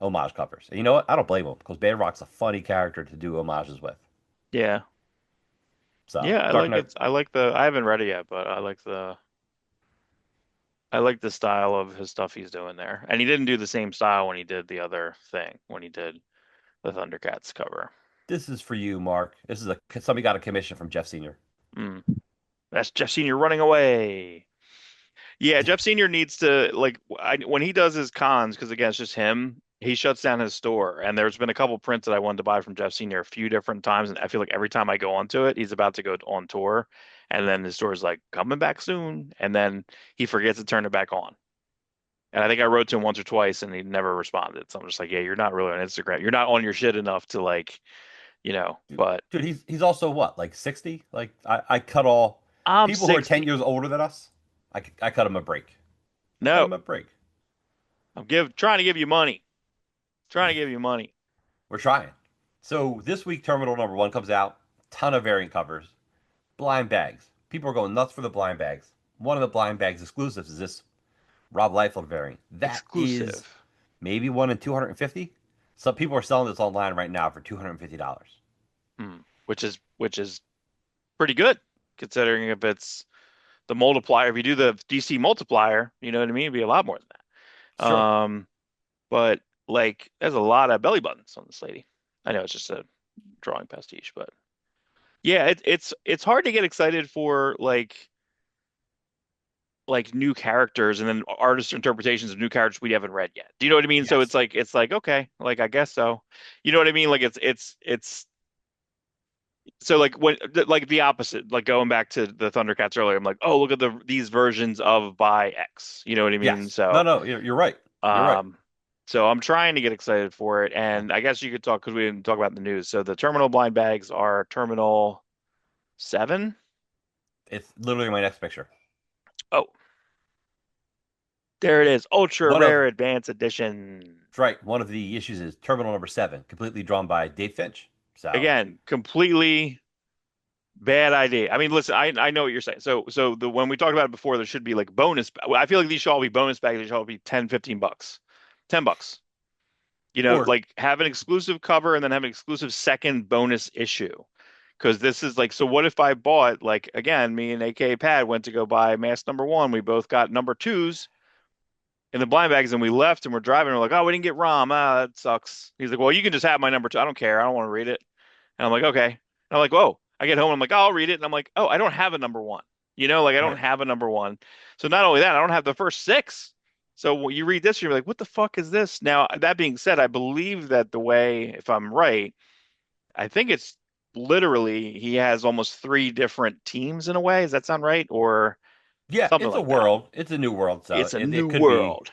homage covers. And you know what? I don't blame him because Bedrock's a funny character to do homages with. Yeah. So Yeah, Dark Knight. I like the I haven't read it yet, but I like the style of his stuff he's doing there. And he didn't do the same style when he did the other thing, when he did the Thundercats cover. This is for you, Mark. This is a somebody got a commission from Jeff Senior. Mm. That's Jeff Senior running away. Yeah, Jeff Senior needs to like when he does his cons, because again, it's just him. he shuts down his store. And there's been a couple prints that I wanted to buy from Jeff Senior a few different times, and I feel like every time I go onto it, he's about to go on tour, and then his store is like coming back soon, and then he forgets to turn it back on. And I think I wrote to him once or twice, and he never responded. So I'm just like, yeah, you're not really on Instagram. You're not on your shit enough to like, Dude, But dude, he's also what, like 60? Like I cut all I'm people who are 10 60. years older than us. I cut them a break. Cut No, them a break. I'm trying to give you money. Trying to give you money. We're trying. So this week, Terminal number one comes out. Ton of variant covers. Blind bags. People are going nuts for the blind bags. One of the blind bags exclusives is this Rob Liefeld variant. That is Exclusive. maybe one in 250. Some people are selling this online right now for $250. Which is pretty good considering if it's the multiplier. If you do the DC multiplier, you know what I mean? It'd be a lot more than that. Sure. But like there's a lot of belly buttons on this lady. I know it's just a drawing pastiche, but yeah, it's hard to get excited for like new characters and then artist interpretations of new characters we haven't read yet. Do you know what I mean? So Yes. it's like okay, like I guess so. You know what I mean? Like it's so like when like the opposite, like going back to the Thundercats earlier, I'm like, oh, look at these versions of by X. You know what I mean? Yes. No, So no, you're right. You're right. um so I'm trying to get excited for it, Yeah. and I guess you could talk because we didn't talk about the news. So the terminal blind bags are terminal 7. It's literally my next picture. Oh, there it is. Ultra One of rare advanced edition. That's right. One of the issues is Terminal number seven, completely drawn by Dave Finch. So Again, completely bad idea. I mean, listen, I know what you're saying. So the when we talked about it before, there should be like bonus. I feel like these should all be bonus bags. They should all be 10, 15 bucks. $10. or Like have an exclusive cover and then have an exclusive second bonus issue. Because this is like, so what if I bought, like, again, me and AK Pad went to go buy mask number one. We both got number twos in the blind bags and we left and we're driving. We're like, oh, we didn't get ROM. Ah, that sucks. He's like, well, you can just have my number two. I don't care. I don't want to read it. And I'm like, okay. And I'm like, whoa. I get home and I'm like, oh, I'll read it. And I'm like, oh, I don't have a number one. Like I don't right. have a number one. So not only that, I don't have the first six. So when you read this, you're like, what the fuck is this? Now, that being said, I believe that the way, if I'm right, I think it's literally he has almost three different teams in a way. Does that sound right? Or Yeah, something it's a like that. world. It's a new world, so It's a it new could be. world.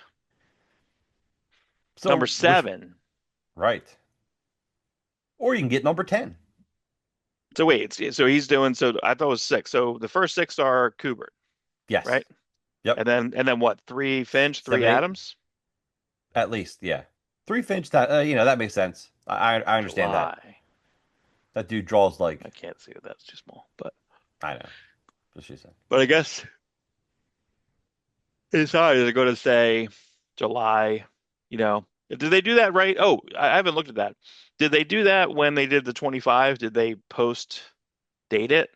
Number So which 7. right, or you can get number 10. So wait, so he's doing, so I thought it was 6. So the first 6 are Kubert, Yes. right? Yep. And then what? 3 Finch, 3 Seven, eight, Adams? at least. Yeah. Three Finch. That makes sense. I understand that. July. That dude draws I like can't see it. That's too small. But I know. What she said. but I guess it's hard. Is it going to say July? Did they do that right? Oh, I haven't looked at that. Did they do that when they did the 25? Did they post date it?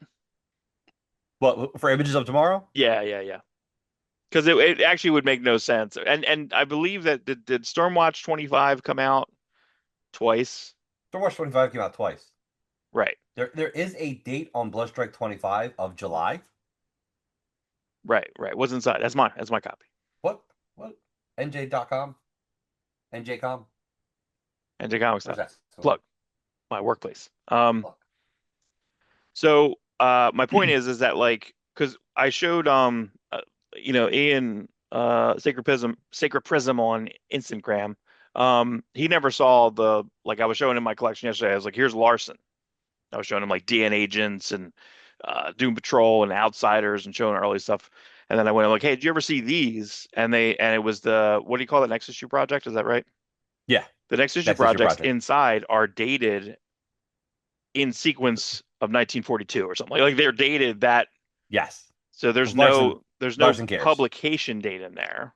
What for images of tomorrow? Yeah, yeah, yeah. Because it actually would make no sense. And I believe that did Stormwatch 25 come out twice? Stormwatch 25 came out twice. Right, There is a date on Bloodstrike 25 of July. right, right. What's inside? That's mine. That's my copy. What? What? NJ.com? NJCom? And Where's that? plug my workplace. Look. So my point is that like because I showed Ian Sacred Prism on Instagram. He never saw the like I was showing him my collection yesterday. I was like, here's Larson. I was showing him like DN agents and Doom Patrol and Outsiders and showing early stuff. And then I went like, hey, did you ever see these? And it was the what do you call it? Next Issue Project? Is that right? Yeah. The Next Issue Next issue projects project. inside are dated in sequence of 1942 or something. Like they're dated that Yes. so Because Larson there's no Larson cares. publication date in there,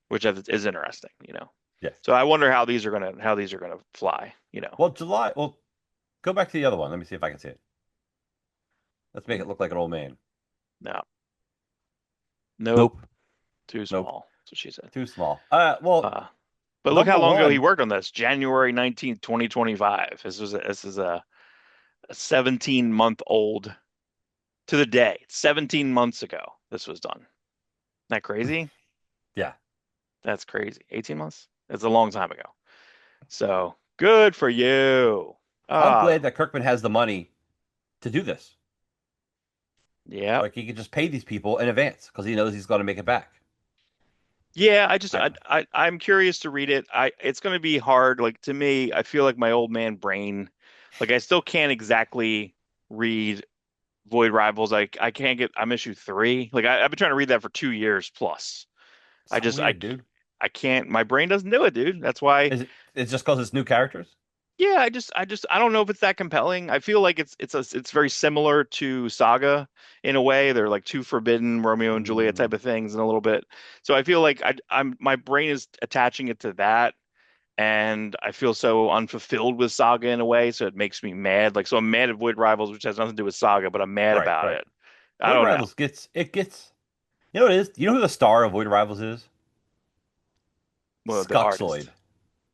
which is interesting. Yeah. So I wonder how these are gonna fly. Well, July. Well, go back to the other one. Let me see if I can see it. Let's make it look like an old man. No, nope, Nope. too Nope. small. That's what she said. Too small. Well, Uh, but look how number long ago he one. worked on this. January 19th, 2025. This is a 17-month-old to the day. 17 months ago this was done. Isn't that crazy? Yeah. That's crazy. 18 months? It's a long time ago. So good for you. I'm glad Ah, that Kirkman has the money to do this. yeah. Like he could just pay these people in advance because he knows he's going to make it back. Yeah, I, I'm curious to read it. It's going to be hard. Like to me, I feel like my old man brain, like I still can't exactly read Void Rivals. I can't get. I'm issue three. Like I've been trying to read that for 2 years plus. I so just weird, dude. I can't. My brain doesn't do it, dude. That's why. Is it? It's just because it's new characters. Yeah, I don't know if it's that compelling. I feel like it's very similar to Saga in a way. They're like two forbidden Romeo and Juliet Mm, type of things in a little bit. So I feel like I'm my brain is attaching it to that, and I feel so unfulfilled with Saga in a way. So it makes me mad. Like so, I'm mad at Void Rivals, which has nothing to do with Saga, but I'm mad right, about right. it. I Void don't know. Rivals gets. You know what it is? You know who the star of Void Rivals is? Well, the Skuxoid. artist.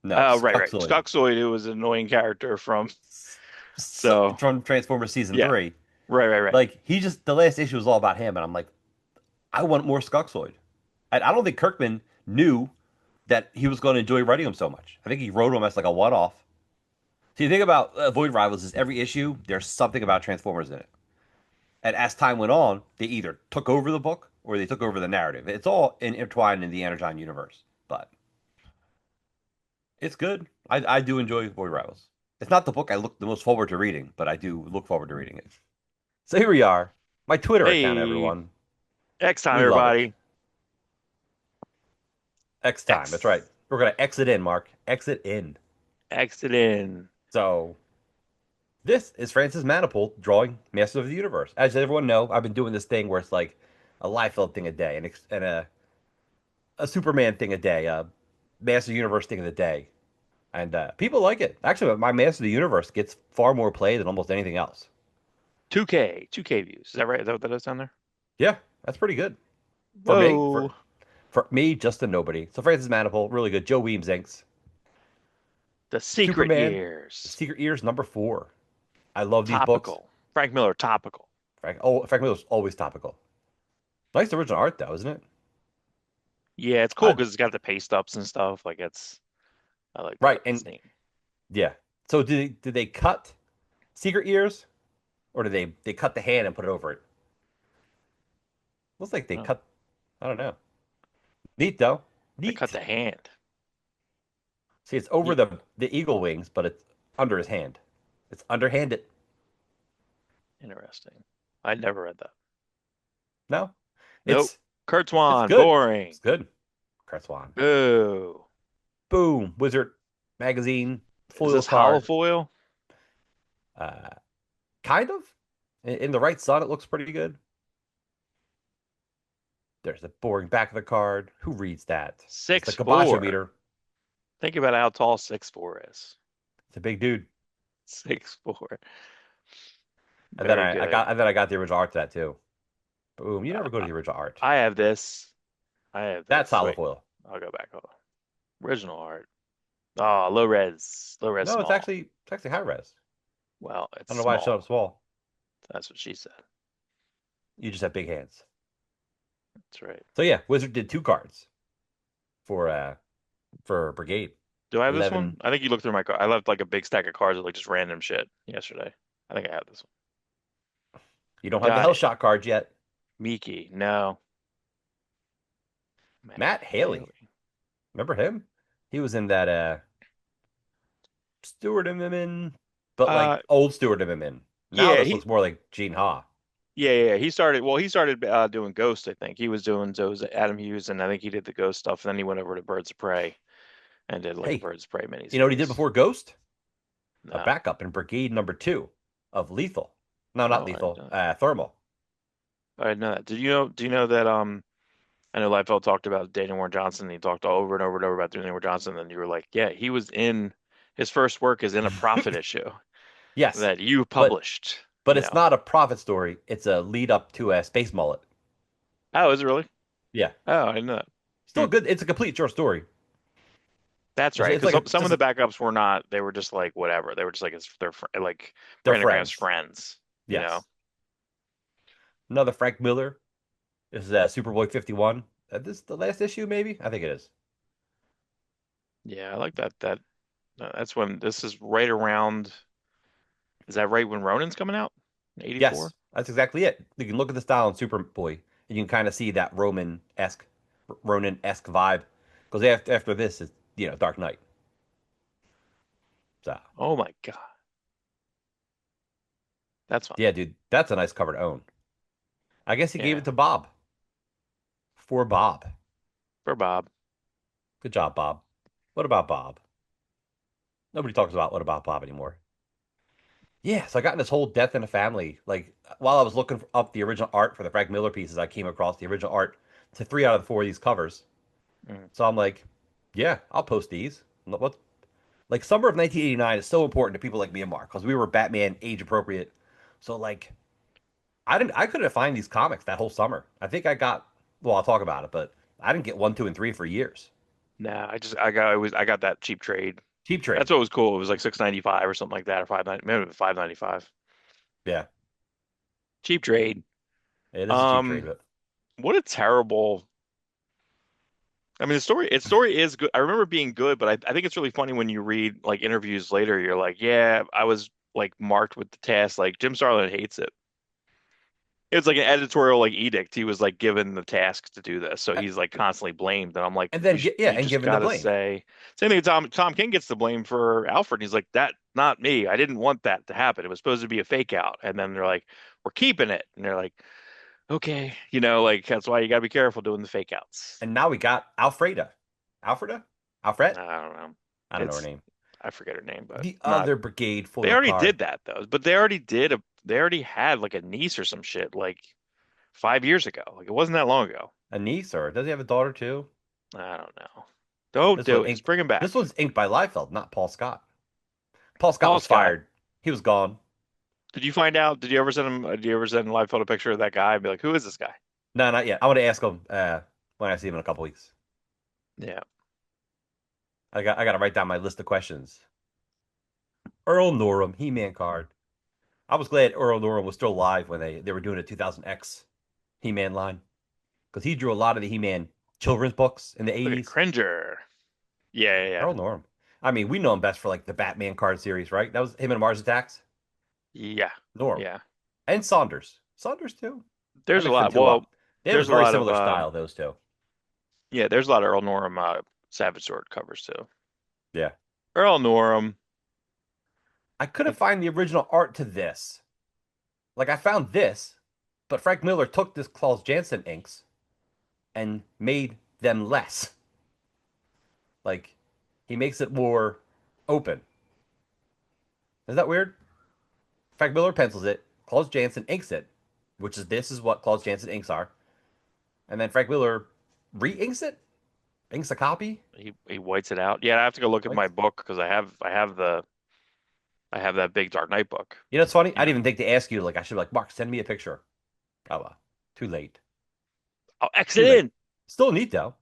No, Oh, right. Skuxoid. Skuxoid, who was an annoying character from. So From Transformers season yeah, 3. right. Like he just the last issue was all about him, and I'm like, I want more Skuxoid. And I don't think Kirkman knew that he was going to enjoy writing him so much. I think he wrote him as like a one-off. So you think about Void Rivals is every issue there's something about Transformers in it, and as time went on, they either took over the book or they took over the narrative. It's all intertwined in the Energon universe, but it's good. I do enjoy Void Rivals. It's not the book I look the most forward to reading, but I do look forward to reading it. So here we are, my Twitter account, Hey, everyone. X time, We love it. everybody. X time. That's right. X. We're gonna exit in, Mark. Exit in. Exit in. So this is Francis Manifold drawing Masters of the Universe. As everyone know, I've been doing this thing where it's like a Liefeld thing a day, and a Superman thing a day, a Master of the Universe thing of the day, and people like it. Actually, my Master of the Universe gets far more play than almost anything else. 2K views. Is that right? Is that what that is down there? Yeah, that's pretty good for me. Whoa. For me, just a nobody. So Francis Manifold, really good. Joe Weems inks. The Secret Superman, The Years. Secret Ears #4. I love these books. Topical. Frank Miller, topical. Frank Miller's always topical. Nice original art though, isn't it? Yeah, it's cool I, because it's got the paste ups and stuff. Like I like that. right, It's and neat. yeah. So did they cut Secret Ears, or did they cut the hand and put it over it? Looks like they Oh, cut. I don't know. Neat though. they cut Neat. the hand. See, it's over Ye- the eagle wings, but it's under his hand. It's underhanded. Interesting. I never read that. No, Nope. it's Kurt it's Swan, good. boring. It's good. Chris Swan. Boo. Boom. Wizard magazine Is foil this hollow card. foil? Uh, kind of. In the right sun, it looks pretty good. There's the boring back of the card. Who reads that? It's the Six Gabacho four. meter. Think about how tall 6'4" is. It's a big dude. 6'4". And then Very I good. got the original art to that too. Boom. You Uh, never go to the original art. I have this. I have That's this. hollow Wait, foil. I'll go back. Hold on. Original art. Oh, low res No, small. it's actually high res. Well, I it's don't know why it showed up small. small. That's what she said. You just have big hands. That's right. So yeah, Wizard did 2 cards for Brigade. Do I have this one? 11. I think you looked through my card. I left like a big stack of cards with like just random shit yesterday. I think I have this one. You don't have the Got it. Hellshot cards yet. Miki. No. Matt Matt Haley. Haley. Remember him? He was in that Stewart Immonen, but Uh, like old Stewart Immonen. Now yeah, this looks more like Gene Ha. yeah. He started doing Ghost, I think. He was doing those Adam Hughes, and I think he did the Ghost stuff. And then he went over to Birds of Prey and did like a Hey, Birds of Prey you know what he did miniseries. before Ghost? A No. backup in Brigade #2 of Lethal. No, not Oh, I didn't Lethal. know that. Thermal. I didn't know that. Do you know that I know Liefeld talked about Daniel Warren Johnson. He talked over and over and over about Daniel Warren Johnson. And you were like, yeah, he was in his first work is in a Prophet issue Yes, that you but published, but you it's know. not a profit story. It's a lead up to a Space Mullet. Oh, is it really? Yeah, Oh, I didn't know that. still Hmm. good. It's a complete short story. That's right. It's Because like some of just the backups were not, they were just like whatever. They were just like like they're Brandon Graham's friends. friends, you know. Yes. Another Frank Miller. This is Superboy 51. This is the last issue, maybe? I think it is. Yeah, I like that. That's when this is right around. Is that right when Ronan's coming out? 84? Yes, that's exactly it. You can look at the style in Superboy, and you can kind of see that Ronin-esque vibe. Because after this is Dark Knight. So Oh my God. That's fun. yeah, dude, that's a nice cover to own. I guess he gave it Yeah. to Bob for Bob. For Bob. Good job, Bob. What about Bob? Nobody talks about what about Bob anymore. Yeah, so I got in this whole death in the family. Like while I was looking up the original art for the Frank Miller pieces, I came across the original art to three out of the four of these covers. Mm. So I'm like, yeah, I'll post these. What like summer of 1989 is so important to people like me and Mark because we were Batman age appropriate. So like I couldn't find these comics that whole summer. I think I got well, I'll talk about it, but I didn't get one, two, and three for years. Nah, I got that cheap trade. Cheap trade. That's what was cool. It was like 6.95 or something like that, or 5.90, maybe 5.95. Yeah, Cheap trade. it is a cheap trade, Um, but what a terrible. I mean, its story is good. I remember it being good, but I think it's really funny when you read like interviews later. You're like, yeah, I was like marked with the task. Like Jim Starlin hates it. It was like an editorial like edict. He was like given the task to do this, so he's like constantly blamed. And I'm like, and then you and just given the gotta blame. say same thing. Tom King gets the blame for Alfred. He's like, that not me. I didn't want that to happen. It was supposed to be a fake out. And then they're like, we're keeping it. And they're like, okay, like that's why you gotta be careful doing the fake outs. And now we got Alfreda. Alfreda? Alfred? I don't know. I don't know her It's name. I forget her name, but The not. other brigade They foil already card. did that though. But they already had like a niece or some shit like 5 years ago. Like it wasn't that long ago. A niece, or does he have a daughter too? I don't know. Don't This do one it. Just inked. bring him This back. one's inked by Liefeld, not Paul Scott. Paul Scott Paul was Scott. fired. He was gone. Did you find out? Did you ever send him? Did you ever send live photo picture of that guy and be like, who is this guy? No, not yet. I want to ask him when I see him in a couple weeks. Yeah. I got to write down my list of questions. Earl Norham, He-Man card. I was glad Earl Norham was still alive when they were doing a 2000X He-Man line because he drew a lot of the He-Man children's books in the Look at 80s. Cringer. Yeah, yeah, yeah. Earl Norham. I mean, we know him best for like the Batman card series, right? That was him and Mars Attacks. Yeah. Norm. Yeah. And Saunders. Saunders too. I There's a mixed them lot. two Well, up. They have a there's a very lot of similar style, those two. yeah, there's a lot of Earl Norem Savage Sword covers too. Yeah. Earl Norem. I couldn't And find the original art to this. Like I found this, but Frank Miller took this Klaus Janson inks and made them less. Like he makes it more open. Is that weird? Frank Miller pencils it, Klaus Janson inks it, which is this is what Klaus Janson inks are, and then Frank Miller re-inks it, inks a copy. he whites it out. Yeah, I have to go look at Right? my book because I have that big Dark Knight book. You know, it's funny. You I know, didn't even think to ask you. Like I should be like Mark, send me a picture. Oh well, too late. I'll Too exit late. in. Still neat though.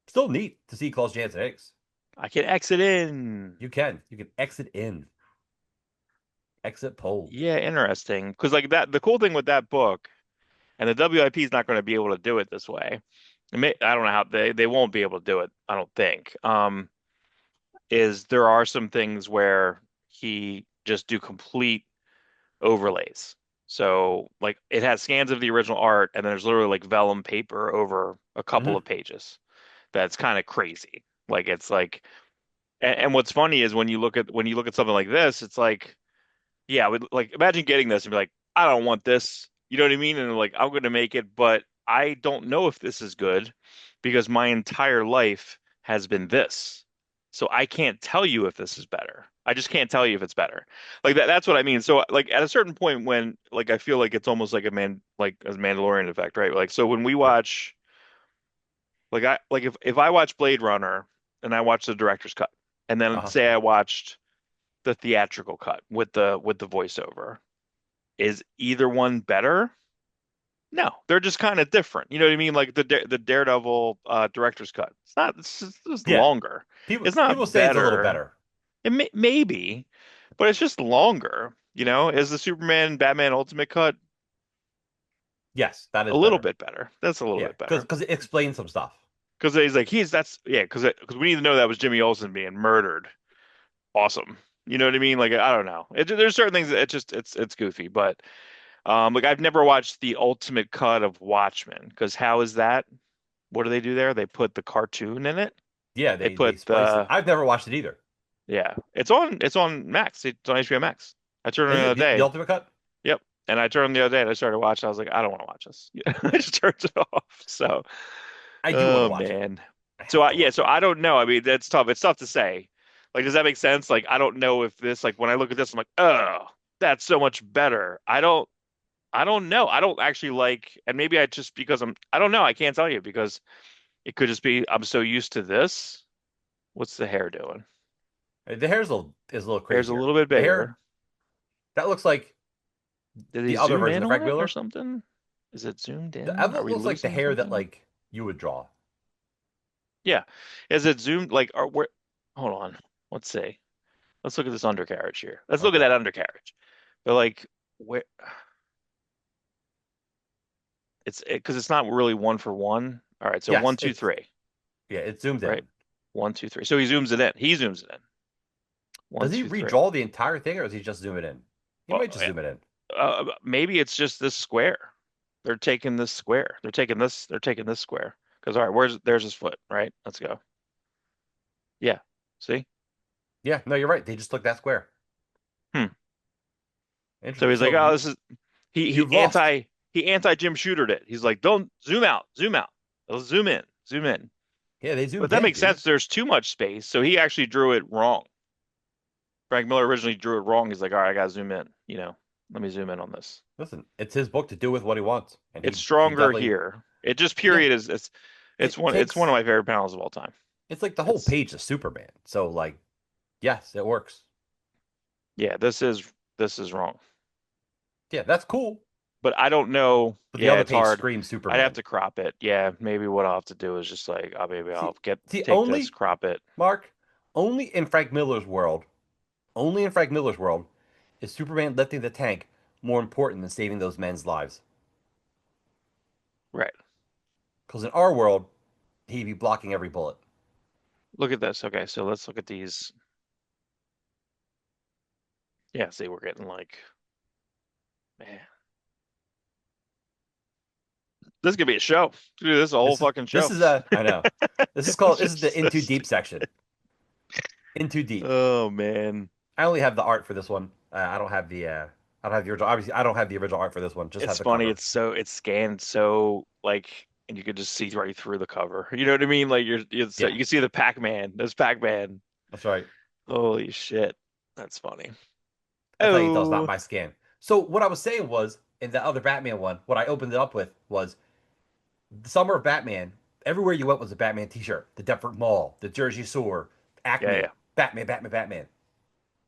Still neat to see Klaus Janson inks. I can exit in. You can. You can exit in. Exit pole. Yeah, interesting. Because like that, the cool thing with that book, and the WIP is not going to be able to do it this way. I don't know how they won't be able to do it. I don't think. Is there are some things where he just do complete overlays. So like it has scans of the original art, and then there's literally like vellum paper over a couple Mm-hmm. of pages. That's kind of crazy. Like it's like, and what's funny is when you look at something like this, it's like yeah, I would like imagine getting this and be like, I don't want this. You know what I mean? And like, I'm going to make it, but I don't know if this is good because my entire life has been this. So I can't tell you if this is better. I just can't tell you if it's better. Like that's what I mean. So like at a certain point when like I feel like it's almost like a Mandalorian effect, right? Like so when we Yep. watch like if I watch Blade Runner and I watch the director's cut and then Uh-huh. say I watched the theatrical cut with the voiceover. Is either one better? No, they're just kind of different. You know what I mean? Like the Daredevil director's cut. It's just Yeah. longer. People It's not people say it's a little better. better. Maybe, but it's just longer. Is the Superman Batman Ultimate cut Yes, that a is little better. bit better? That's a little Yeah, bit better. because it explains some stuff. Because he's like he's that's yeah because we need to know that was Jimmy Olsen being murdered awesome. You know what I mean? Like I don't know. There's certain things that it's goofy, but like I've never watched the ultimate cut of Watchmen because how is that? What do they do there? They put the cartoon in it. Yeah, They they put splice it. the I've never watched it either. yeah. It's on Max. It's on HBO Max. I turned on Is the it other the day. Ultimate Cut? Yep. And I turned on the other day and I started watching. I was like, I don't want to watch this. I Yeah, just turned it off. So, I do want to oh watch it. man. I So have I to yeah, watch so it. I don't know. I mean, that's tough. It's tough to say. Like, does that make sense? Like, I don't know if this, like, when I look at this, I'm like, oh, that's so much better. I don't know. I don't actually like, and maybe I just because I don't know. I can't tell you because it could just be I'm so used to this. What's the hair doing? The hair's a little Hair's a crazier. little bit The bigger. hair that looks like Did they the other zoom version in of on Frank it or Miller. something? Is it zoomed in? That Are we looks like the losing hair that something? like you would draw. Yeah. Is it zoomed like are where hold on. Let's see. Let's look at this undercarriage here. Let's look at Okay. that undercarriage. But like where it's because it's not really one for one. All right, so one, Yes, two, three, it zooms right? in. One, two, three. So he zooms it in. He zooms it in. One, Does he two, three. redraw the entire thing, or does he just zoom it in? He Uh, might just zoom it in. maybe it's just this square. They're taking this square. They're taking this. They're taking this square. Because all right, there's his foot, right? Let's go. Yeah. See? Yeah, no, you're right. They just took that square. Hmm. So Interesting. he's like, So oh, this is he he you've lost. anti he anti Jim Shootered it. He's like, don't zoom out, zoom out. Let's zoom in, zoom in. Yeah, they But zoomed that in, makes dude. sense. There's too much space, so he actually drew it wrong. Frank Miller originally drew it wrong. He's like, all right, I gotta zoom in. Let me zoom in on this. Listen, it's his book to do with what he wants, and It's he stronger definitely. here. It just Yeah, period is it's it one of takes. my favorite panels of all time. It's like the whole It's page is Superman. So like, yes, it works. yeah, this is wrong. Yeah, that's cool. But I don't know. But the Yeah, other it's page hard. screams I'd have Superman. to crop it. Yeah, maybe what I'll have to do is just like, oh, maybe See, I'll get see, take this, only crop it. Mark, only in Frank Miller's world, only in Frank Miller's world, is Superman lifting the tank more important than saving those men's lives. Right. Because in our world, he'd be blocking every bullet. Look at this. Okay, so let's look at these. Yeah, see, we're getting like, man, this could be a show. Dude, this is a whole fucking This show. is a I know. It's This is the just In Too this. Deep section. In Too Deep. Oh man, I only have the art for this one. I don't have the original. Obviously, I don't have the original art for this one. Just have it's the funny. cover. It's scanned so like, and you could just see right through the cover. You know what I mean? Like Yeah, you can see the Pac-Man. There's Pac-Man. that's right. Holy shit, that's funny. That's how you tell it's not Oh, my scan. So what I was saying was in the other Batman one, what I opened it up with was the Summer of Batman. Everywhere you went was a Batman T-shirt. The Deptford Mall, the Jersey Shore, yeah, Acme, Batman, Batman, Batman.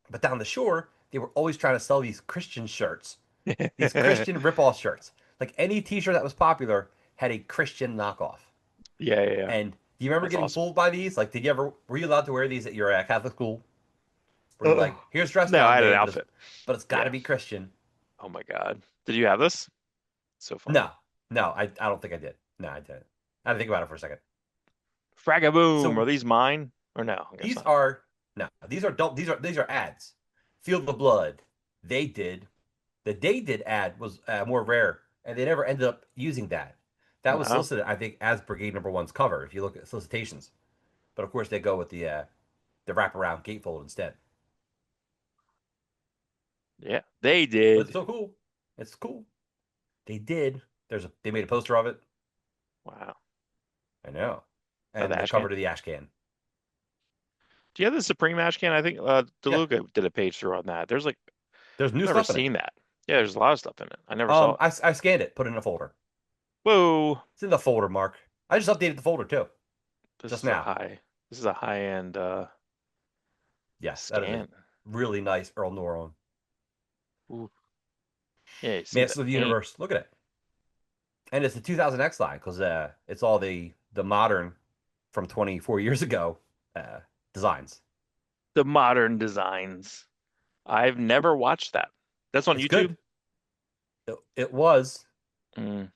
But down the shore, they were always trying to sell these Christian shirts, these yeah, Christian rip-off shirts. Like any T-shirt that was popular had a Christian knockoff. yeah, yeah, yeah. And do you remember That's getting awesome. fooled by these? Like, did you ever were you allowed to wear these at your Catholic school? Where you're Uh, like, here's dress no, I down had an day, outfit. but it's got to Yeah. be Christian. Oh my God. Did you have this? So funny. No, no, I don't think I did. No, I didn't. I had to think about it for a second. Fragaboom. Are So these mine? Or no? I guess these not. are no, these are ads. Feel the blood. They did. The they did ad was more rare, and they never ended up using that. That was No. solicited, I think, as Brigade Number One's cover. If you look at solicitations, but of course they go with the wraparound gatefold instead. Yeah, they But it's did. so cool. It's cool. They did. They made a poster of it. Wow. I know, Oh, and the the ash cover can. to the ash can. Do you have the Supreme ash can? I think Yeah, DeLuca did a page through on that. There's like there's new I've never stuff in it. seen that. Yeah, there's a lot of stuff in it. I never saw it. I scanned it, put it in a folder. Whoa. It's in the folder, Mark. I just updated the folder too, This just is a now. high. This is a high-end Yes, that is a scan. really nice Earl Norton. Ooh. Yeah, you see the Master of the paint. Universe. Look at it. And it's the 2000X line because it's all the modern from 24 years ago uh, designs. The modern designs. I've never watched that. That's on It's YouTube? good. It was. Mm.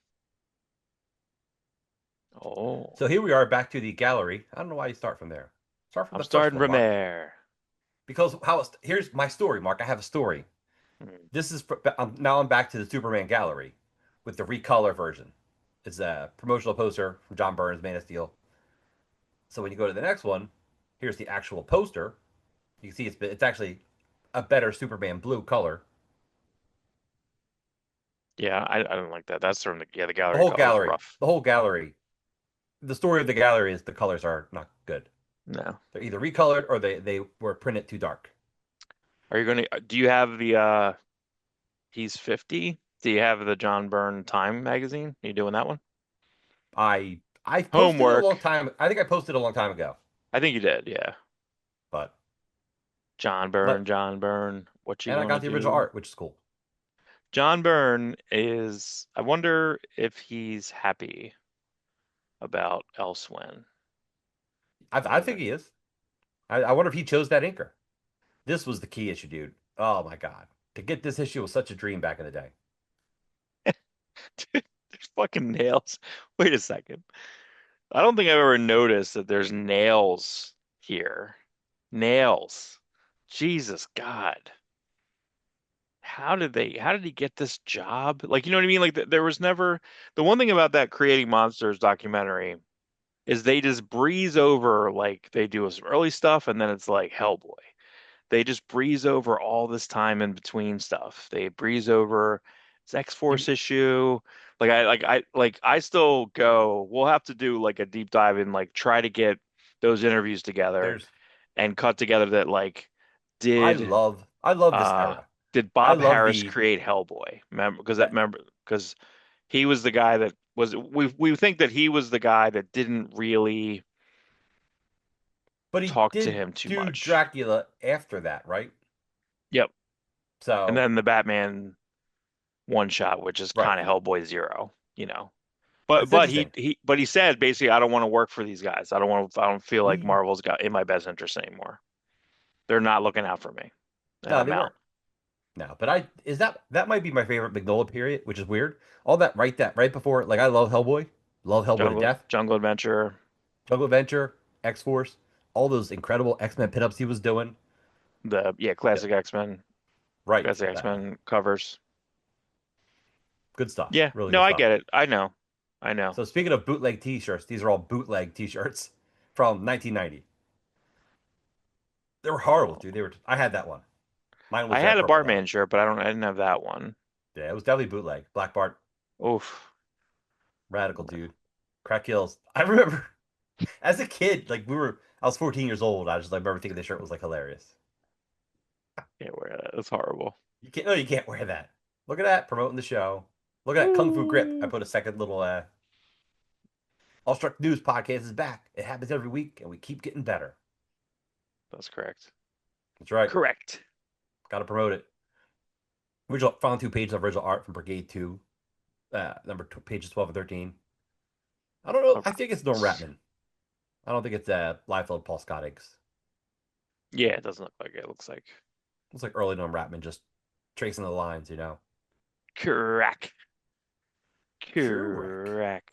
Oh. So here we are back to the gallery. I don't know why you start from there. Start from I'm the first starting one, from Mark. there. Because how it's, here's my story, Mark. I have a story. Mm. This is now I'm back to the Superman gallery with the recolor version. It's a promotional poster from John Byrne's Man of Steel. So when you go to the next one, here's the actual poster. You can see it's actually a better Superman blue color. Yeah, I don't like that. That's from the The gallery whole color's gallery, rough. the whole gallery. The story of the gallery is the colors are not good. No. They're either recolored or they were printed too dark. Are you gonna do you have the he's 50? Do you have the John Byrne Time magazine? Are you doing that one? I posted it a long Homework. time. I think I posted it a long time ago, I think you did, yeah. but John let John Byrne, what you and I gonna got the original do? art, which is cool. John Byrne is, I wonder if he's happy about Elsewhere. I think he is. I wonder if he chose that inker. This was the key issue, dude. Oh my god, to get this issue was such a dream back in the day. Dude, there's fucking nails. Wait a second. I don't think I've ever noticed that there's nails here. Nails. Jesus God. How did he get this job? Like, you know what I mean? Like, there was never, the one thing about that Creating Monsters documentary is they just breeze over, like, they do some early stuff and then it's like Hellboy. They just breeze over all this time in between stuff. They breeze over this You, X-Force issue. I still go, we'll have to do like a deep dive and like try to get those interviews together there's and cut together that like I did love I love this uh era. did I Bob love Harris the create Hellboy? that, Remember because he was the guy that was we think that he was the guy that didn't really but he talk to did him too do much. Dracula after that, right? Yep. And So then the Batman one shot, which is right, kind of Hellboy Zero, you know. it's But interesting. he said basically, I don't want to work for these guys. I don't feel like Mm, Marvel's got in my best interest anymore. They're not looking out for me, and no, I'm they out. weren't. No, but I is that might be my favorite Mignola period, which is weird. All that right before, like I love Hellboy to death. Jungle Adventure, Jungle Adventure, X Force, all those incredible X-Men pinups he was doing. Yeah, Classic right. X-Men covers. Good stuff. Yeah, Really no, good I stuff. get it. I know. So speaking of bootleg T-shirts, these are all bootleg T-shirts from 1990. They were horrible, Oh, dude. They were. I had that one. Mine I was had a purple though. Bartman shirt, but I didn't have that one. Yeah, it was definitely bootleg. Black Bart, Oof, radical dude. Crack kills. I remember as a kid, like I was 14 years old. I just like remember thinking this shirt was like hilarious. can't wear that. That's horrible. You can't. No, you can't wear that. Look at that promoting the show. Look at that Kung Fu Grip. I Ooh, put a second little Awestruck News podcast is back. It happens every week, and we keep getting better. that's correct. That's right. Correct. Got to promote it. Original found 2 pages of original art from Brigade 2, pages 12 and 13. I don't know. All I think it's Norm right. Ratman. I don't think it's Liefeld Paul Scottix. Yeah, it doesn't look like it. It looks like It's like early Norm Ratman, just tracing the lines. correct. Correct. Correct.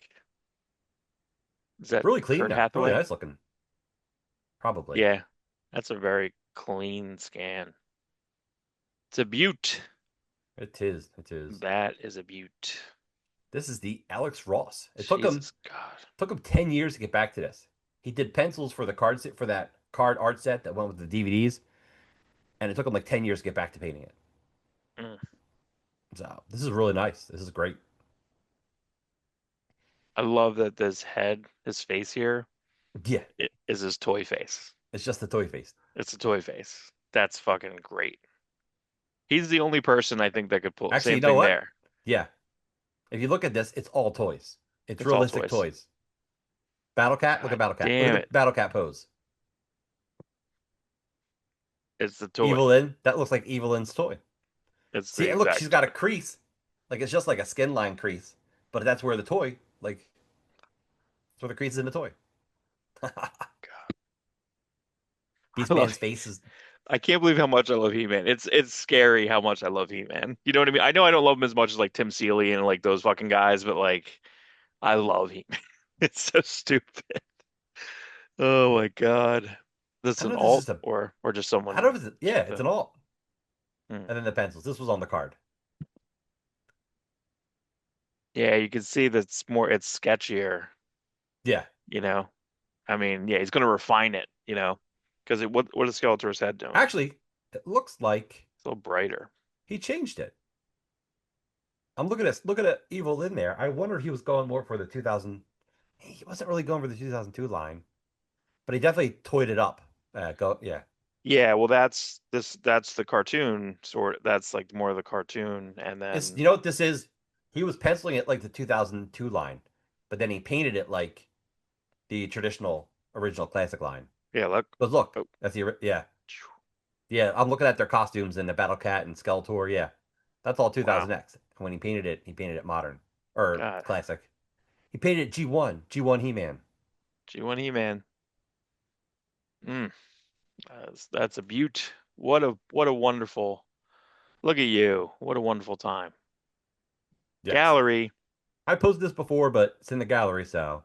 Is that Really clean Kurt though. Really Hathaway? nice looking. Probably. Yeah, that's a very clean scan. It's a beaut. It is. It is. That is a beaut. This is the Alex Ross. It Jesus God. took him 10 years to get back to this. He did pencils for the card set for that card art set that went with the DVDs, and it took him like 10 years to get back to painting it. Mm. So this is really nice. This is great. I love that this head, his face here, Yeah, it is his toy face. it's just the toy face. It's a toy face. That's fucking great. He's the only person I think that could pull. Actually, you Same know thing what? there. Yeah, if you look at this, it's all toys. It's It's all realistic toys. toys. Battle Cat, look at God Battle Cat. Look at damn the it. Battle Cat pose. It's the toy. Evelyn, that looks like Evelyn's toy. It's the See, and look, she's exact got a toy. crease. Like it's just like a skin line crease, but that's where the toy, like, that's where the crease is in the toy. God. I love Beastman's face is, I can't believe how much I love He-Man. It's scary how much I love He-Man. You know what I mean? I know I don't love him as much as like Tim Seeley and like those fucking guys, but like I love He-Man. It's so stupid. Oh my God. This I don't an know if this alt is a. or just I don't someone know if it's yeah, took it's the. an alt. Hmm. And then the pencils. This was on the card. Yeah, you can see that's more. It's sketchier. Yeah. You know. I mean, yeah, he's gonna refine it. Because what is Skeletor's head doing? Actually, it looks like It's a little brighter. he changed it. I'm looking at Evil in there. I wonder if he was going more for the 2000. He wasn't really going for the 2002 line, but he definitely toyed it up. Yeah. Yeah, well, that's the cartoon sort. That's like more of the cartoon, and It's then you know what this is? He was penciling it like the 2002 line, but then he painted it like the traditional original classic line. yeah, look. But look, Oh, that's the yeah. Yeah, I'm looking at their costumes and the Battle Cat and Skeletor. Yeah, that's all wow, 2000X. And when he painted it modern or God, classic. He painted it G1 He-Man. G1 He-Man. Mm, that's a beaut. What a wonderful. Look at you. What a wonderful time. Yes, Gallery. I posted this before, but it's in the gallery, so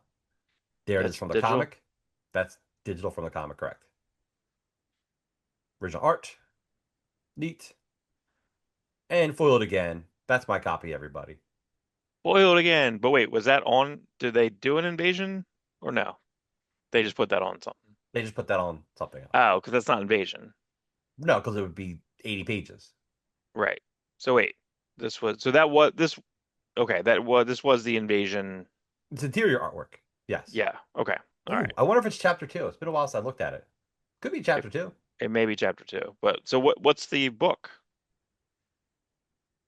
there it is That's from the digital. comic. That's digital from the comic, correct? Original art, neat, and foiled again. That's my copy, everybody. Boiled again. But wait, was that on? Did they do an invasion or no? They just put that on something. They just put that on something else. Oh, because that's not invasion. No, because it would be 80 pages. Right. So wait, that was this. Okay, this was the invasion. It's interior artwork. Yes. Yeah. Okay. All Ooh, right. I wonder if it's chapter two. It's been a while since I looked at it. Could be It chapter two. it may be chapter two, but so what's the book?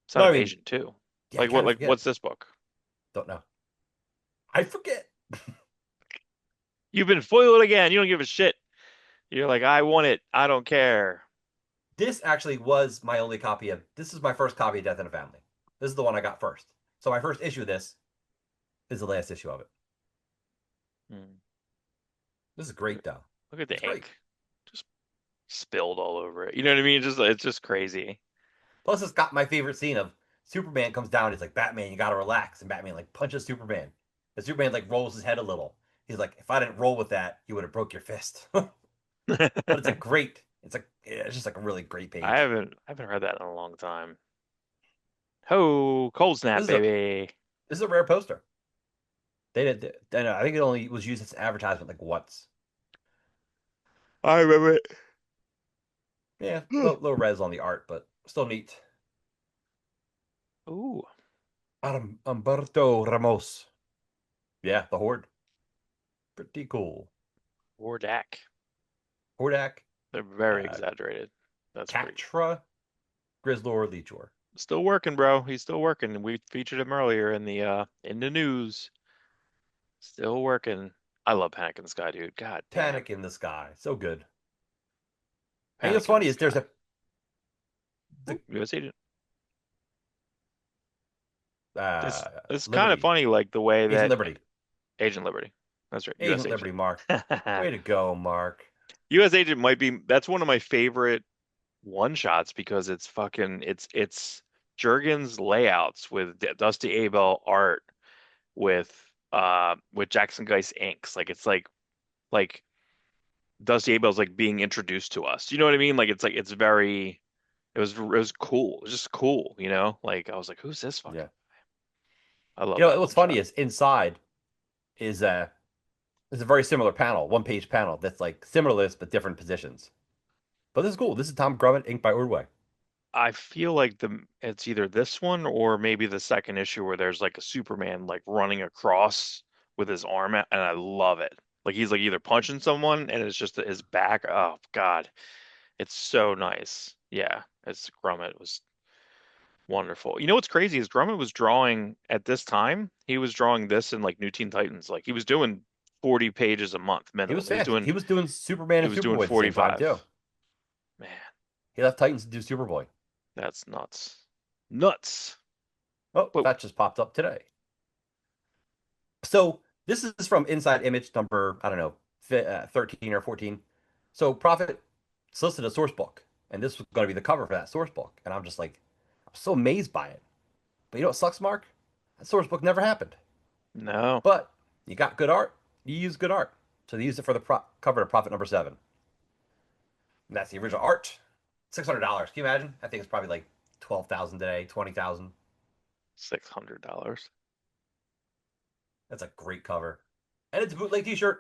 It's No, not I mean, Invasion 2. yeah, I kind of Like forget. what's this book? Don't know. I forget. You've been foiled again. You don't give a shit. You're like, I want it. I don't care. This actually was my only copy of. This is my first copy of Death in a Family. This is the one I got first. So my first issue of this is the last issue of it. Hmm. This is great though. Look at It's the great. ink. Just spilled all over it. You know what I mean? It's just crazy. Plus, it's got my favorite scene of Superman comes down. He's like, Batman, you gotta relax, and Batman like punches Superman. And Superman like rolls his head a little. He's like, if I didn't roll with that, you would have broke your fist. But it's a great. It's like yeah, it's just like a really great page. I haven't heard that in a long time. Ho, cold This snap, is a baby. this is a rare poster. They did. I think it only was used as advertisement like once. I remember Yeah, it. low res on the art, but still neat. Ooh, Umberto Ramos. Yeah, the Horde. Pretty cool. Wardak. Hordak, They're very uh, exaggerated. That's pretty. Catra, Grizzlor, Leechor. Still working, bro. He's still working. We featured him earlier in the news. Still working. I love Panic in the Sky, dude. God damn. Panic in the Sky. So good. And what's Panic in the funny is there's Sky. a the Ooh, U.S. agent. uh, It's kind of Liberty, funny, like the way Agent that Liberty, Agent Liberty. That's right, U.S. Agent agent. Liberty. Mark, way to go, Mark. U.S. agent might be. That's one of my favorite one shots because it's fucking. It's Jurgen's layouts with Dusty Abel art with Jackson Geist inks. Like it's like Dusty Abel's like being introduced to us. You know what I mean? Like it's very. It was cool. It was just cool, you know? Like I was like, who's this fucking? Yeah. I love You know that what's one funny shot. is inside is is a very similar panel, one page panel that's like similar to this but different positions. But this is cool. This is Tom Grummett, inked by Ordway. I feel like it's either this one or maybe the second issue where there's like a Superman like running across with his arm out, and I love it. Like he's like either punching someone and it's just his back. Oh God, it's so nice. Yeah, it's Grummett was wonderful. You know what's crazy is Grummett was drawing at this time. He was drawing this in like New Teen Titans. Like he was doing 40 pages a month He minimum. was fast. He was doing Superman He and was doing Superboy at the same time 45. too. Man, He left Titans to do Superboy. that's nuts. Nuts. Oh, But that just popped up today. So this is from Inside Image number, I don't know, 13 or 14. So Prophet listed a source book, and this was going to be the cover for that source book. And I'm just like, I'm so amazed by it. But you know what sucks, Mark? That source book never happened. no. But you got good art, you use good art. So they used it for the cover of Prophet number 7. And that's the original art. $600. Can you imagine? I think it's probably like 12,000 today, 20,000. $600. That's a great cover, and it's a bootleg T-shirt.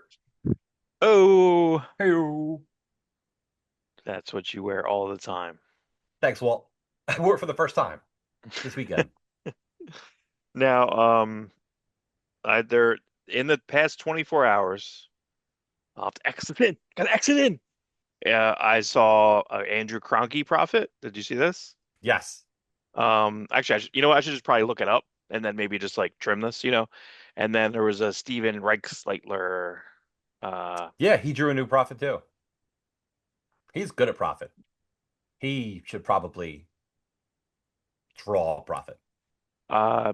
Oh, Hey, that's what you wear all the time. thanks, Walt. I wore it for the first time this weekend. Now, there in the past 24 hours, I'll have to exit in. Gotta exit in. I saw Andrew Kroenke profit. Did you see this? Yes. Actually, you know what? I should just probably look it up and then maybe just like trim this, you know. And then there was a Steven Reichsleitler. Uh, Yeah, he drew a new profit too. He's good at profit. He should probably draw profit. uh,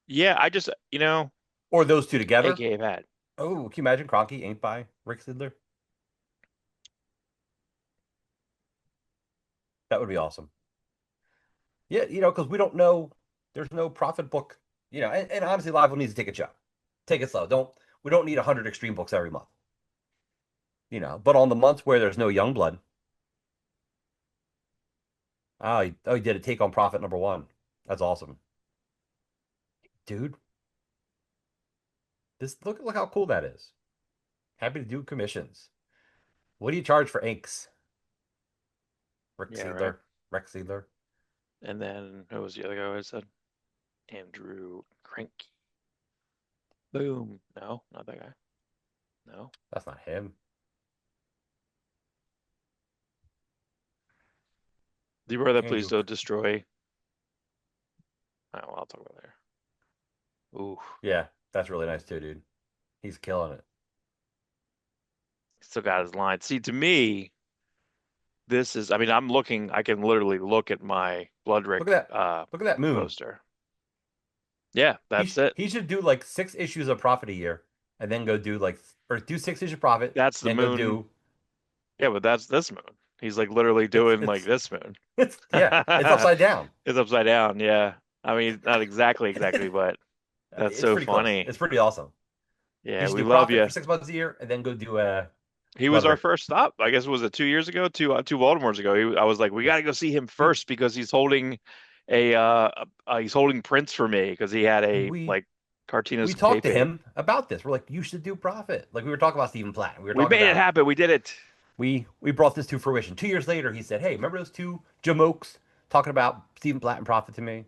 yeah, I just, Or those two together. AKA that. Oh, can you imagine Cronky inked by Rick Sidler? That would be awesome. Yeah, because we don't know. There's no profit book. And honestly, Live needs to take a chill. Take it slow. We don't need 100 extreme books every month. But on the months where there's no young blood, he did a take on profit number one. That's awesome. Dude, look how cool that is. Happy to do commissions. What do you charge for inks? Rick Yeah, right. Seidler. Rex Seidler. And then who was the other guy I said? Andrew Kroenke. Boom. No, not that guy. No. That's not him. The brother, please Andrew. don't destroy. Oh, well, I'll talk about it later. Ooh, Yeah, that's really nice too, dude. He's killing it. still got his line. See, to me, this is, I mean, I can literally look at my Bloodrick Look at that. Look at that moon. poster. Yeah, that's it. He should do like 6 issues of profit a year, and then go do or do 6 issues of profit, That's the then go moon. do. Yeah, but that's this moon. He's like literally It's doing like it's this moon. it's yeah. It's upside down. It's upside down. Yeah. I mean, not exactly, but that's It's so pretty close. funny. It's pretty awesome. He Yeah, should we do love profit you. for 6 months a year, and then go do He was our Bloodrick. first stop. I guess was it 2 years ago? Two Baltimores ago. I was like, we got to go see him We first because he's holding prints for me because he had a we like we Cartino's talked to kayfabe. him about this. We're like, you should do profit. Like we were talking about Stephen Platt. We were We talking made it about happen. We did it. we brought this to fruition. 2 years later, he said, "Hey, remember those two jamokes talking about Stephen Platt and profit to me?"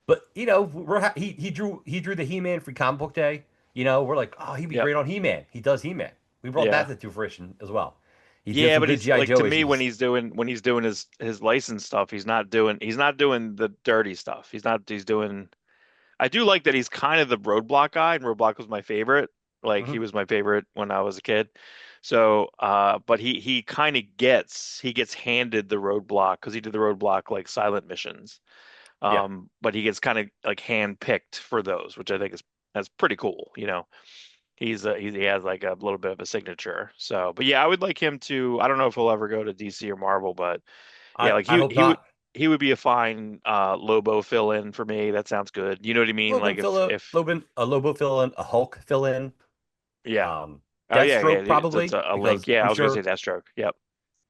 But he drew the He-Man free comic book day. We're like, oh, he'd be Yep. great on He-Man. He does He-Man. We brought Yeah. that to fruition as well. He did Yeah, some but good he's GI like Joe to me issues. when he's doing his license stuff, he's not doing the dirty stuff. He's doing I do like that he's kind of the Roadblock guy, and Roadblock was my favorite. Like he Hmm. was my favorite when I was a kid. So, but he gets handed the Roadblock because he did the Roadblock like silent missions. Yeah, But he gets kind of like hand picked for those, which I think is that's pretty cool. He has like a little bit of a signature. So, but yeah, I would like him to. I don't know if he'll ever go to DC or Marvel, but yeah, like I hope not. he would be a fine Lobo fill in for me. That sounds good. You know what I mean? Like if A Lobo fill in, a Hulk fill in, yeah. Oh yeah, yeah. Deathstroke That's probably a link. because Yeah, I'm I was gonna say sure Deathstroke. Yep.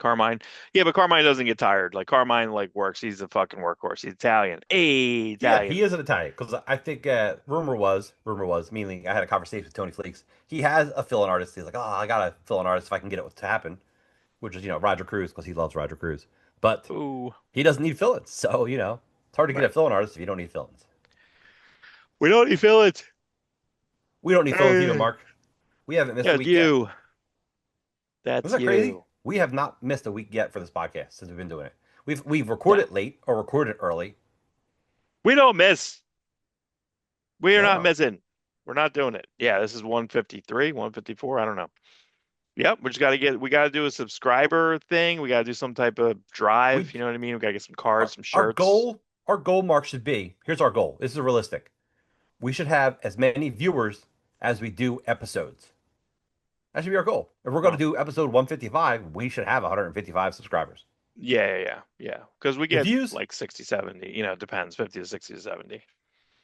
Carmine. Yeah, but Carmine doesn't get tired. Like Carmine like works. He's a fucking workhorse. He's Italian. Hey, yeah, he Italian. is an Italian because I think rumor was meaning I had a conversation with Tony Fleeks. He has a fill in artist. He's like, oh, I got to fill in artist if I can get it to happen, which is Roger Cruz because he loves Roger Cruz, but Ooh, he doesn't need fill-ins. So it's hard to get a right. fill-in artist if you don't need fill-ins. We don't need fill it. We don't need fill-ins either, Yeah, Mark. We haven't missed a it's week yet. you. Isn't That's that crazy? you. We have not missed a week yet for this podcast since we've been doing it. We've No, recorded late or recorded early. we don't miss. We are not No, missing. We're not doing it. Yeah, this is 153, 154. I don't know. Yep, we got to do a subscriber thing. We got to do some type of drive. we You know what I mean? We got to get some cards, our some our shirts. goal our goal mark should be. Here's our goal. This is realistic. We should have as many viewers as we do episodes. That should be our goal. If we're going to Oh, do episode 155, we should have 155 subscribers. yeah. Because we The get views, like 60, 70. It depends, 50 to 60 to 70.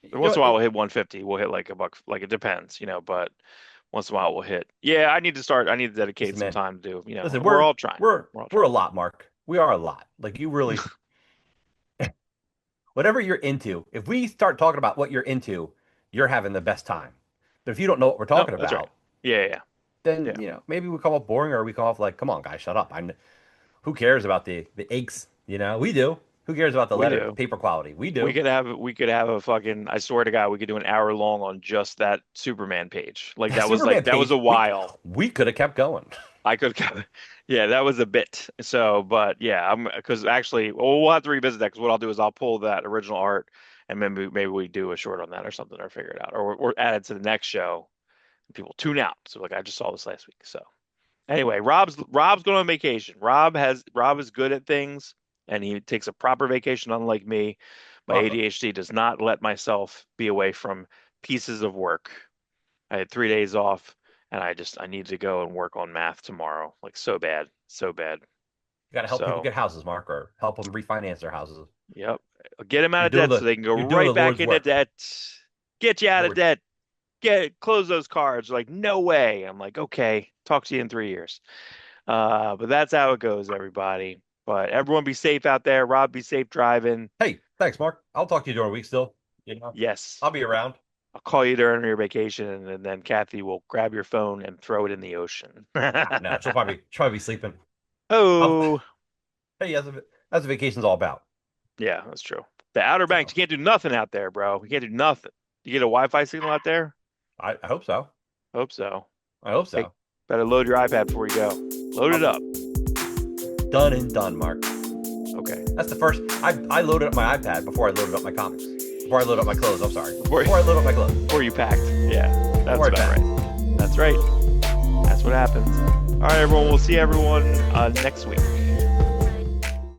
you know, Once in a while it, we'll hit 150. We'll hit like a buck. Like it depends. But once in a while we'll hit. Yeah, I need to start. I need to dedicate Listen, some man. time to do. Listen, We're all trying. We're all we're trying. a lot, Mark. We are a lot. Like you really, whatever you're into. If we start talking about what you're into, you're having the best time. But if you don't know what we're No, talking that's right. about, Yeah, yeah, then yeah. maybe we come off boring, or we come off like, come on, guys, shut up. I'm. Who cares about the aches? We do. Who cares about the We letter do. paper quality? We We do. could have we could have a fucking. I swear to God, we could do an hour long on just that Superman page. Like That Superman that was a page, while. we could have kept going. I could, yeah, that was a bit. So, but yeah, I'm because actually, well, we'll have to revisit that because what I'll do is I'll pull that original art and maybe we do a short on that or something or figure it out or add it to the next show. People tune out. So like I just saw this last week. So anyway, Rob's going on vacation. Rob is good at things and he takes a proper vacation, unlike me. My Uh-huh. ADHD does not let myself be away from pieces of work. I had 3 days off and I need to go and work on math tomorrow. Like so bad, so bad. You got to help people So, get houses, Mark, or help them refinance their houses. yep. Get them out You're of doing debt the so they can go you're doing the right back Lord's into work. debt. Get you out of Lord, debt. Close those cards. Like, no way. I'm like, okay, talk to you in 3 years. But that's how it goes, everybody. But everyone be safe out there. Rob, be safe driving. hey, thanks, Mark. I'll talk to you during the week still. Yes. I'll be around. I'll call you during your vacation, and then Kathy will grab your phone and throw it in the ocean. Ah, no, she'll probably be sleeping. I'll, Oh, hey, that's what vacation's all about. yeah, that's true. The Outer Banks, So you can't do nothing out there, bro. You can't do nothing. You get a Wi-Fi signal out there? I hope so. Hope so. I hope Hey, so. better load your iPad before you go. Load it I'm up. done and done, Mark. Okay. That's the first. I loaded up my iPad before I loaded up my comics. Before I loaded up my clothes. I'm sorry. Before, Before I loaded up my clothes. before you packed. Yeah, that's Before I about packed. right. That's right. That's what happens. All right, everyone. We'll see everyone next week.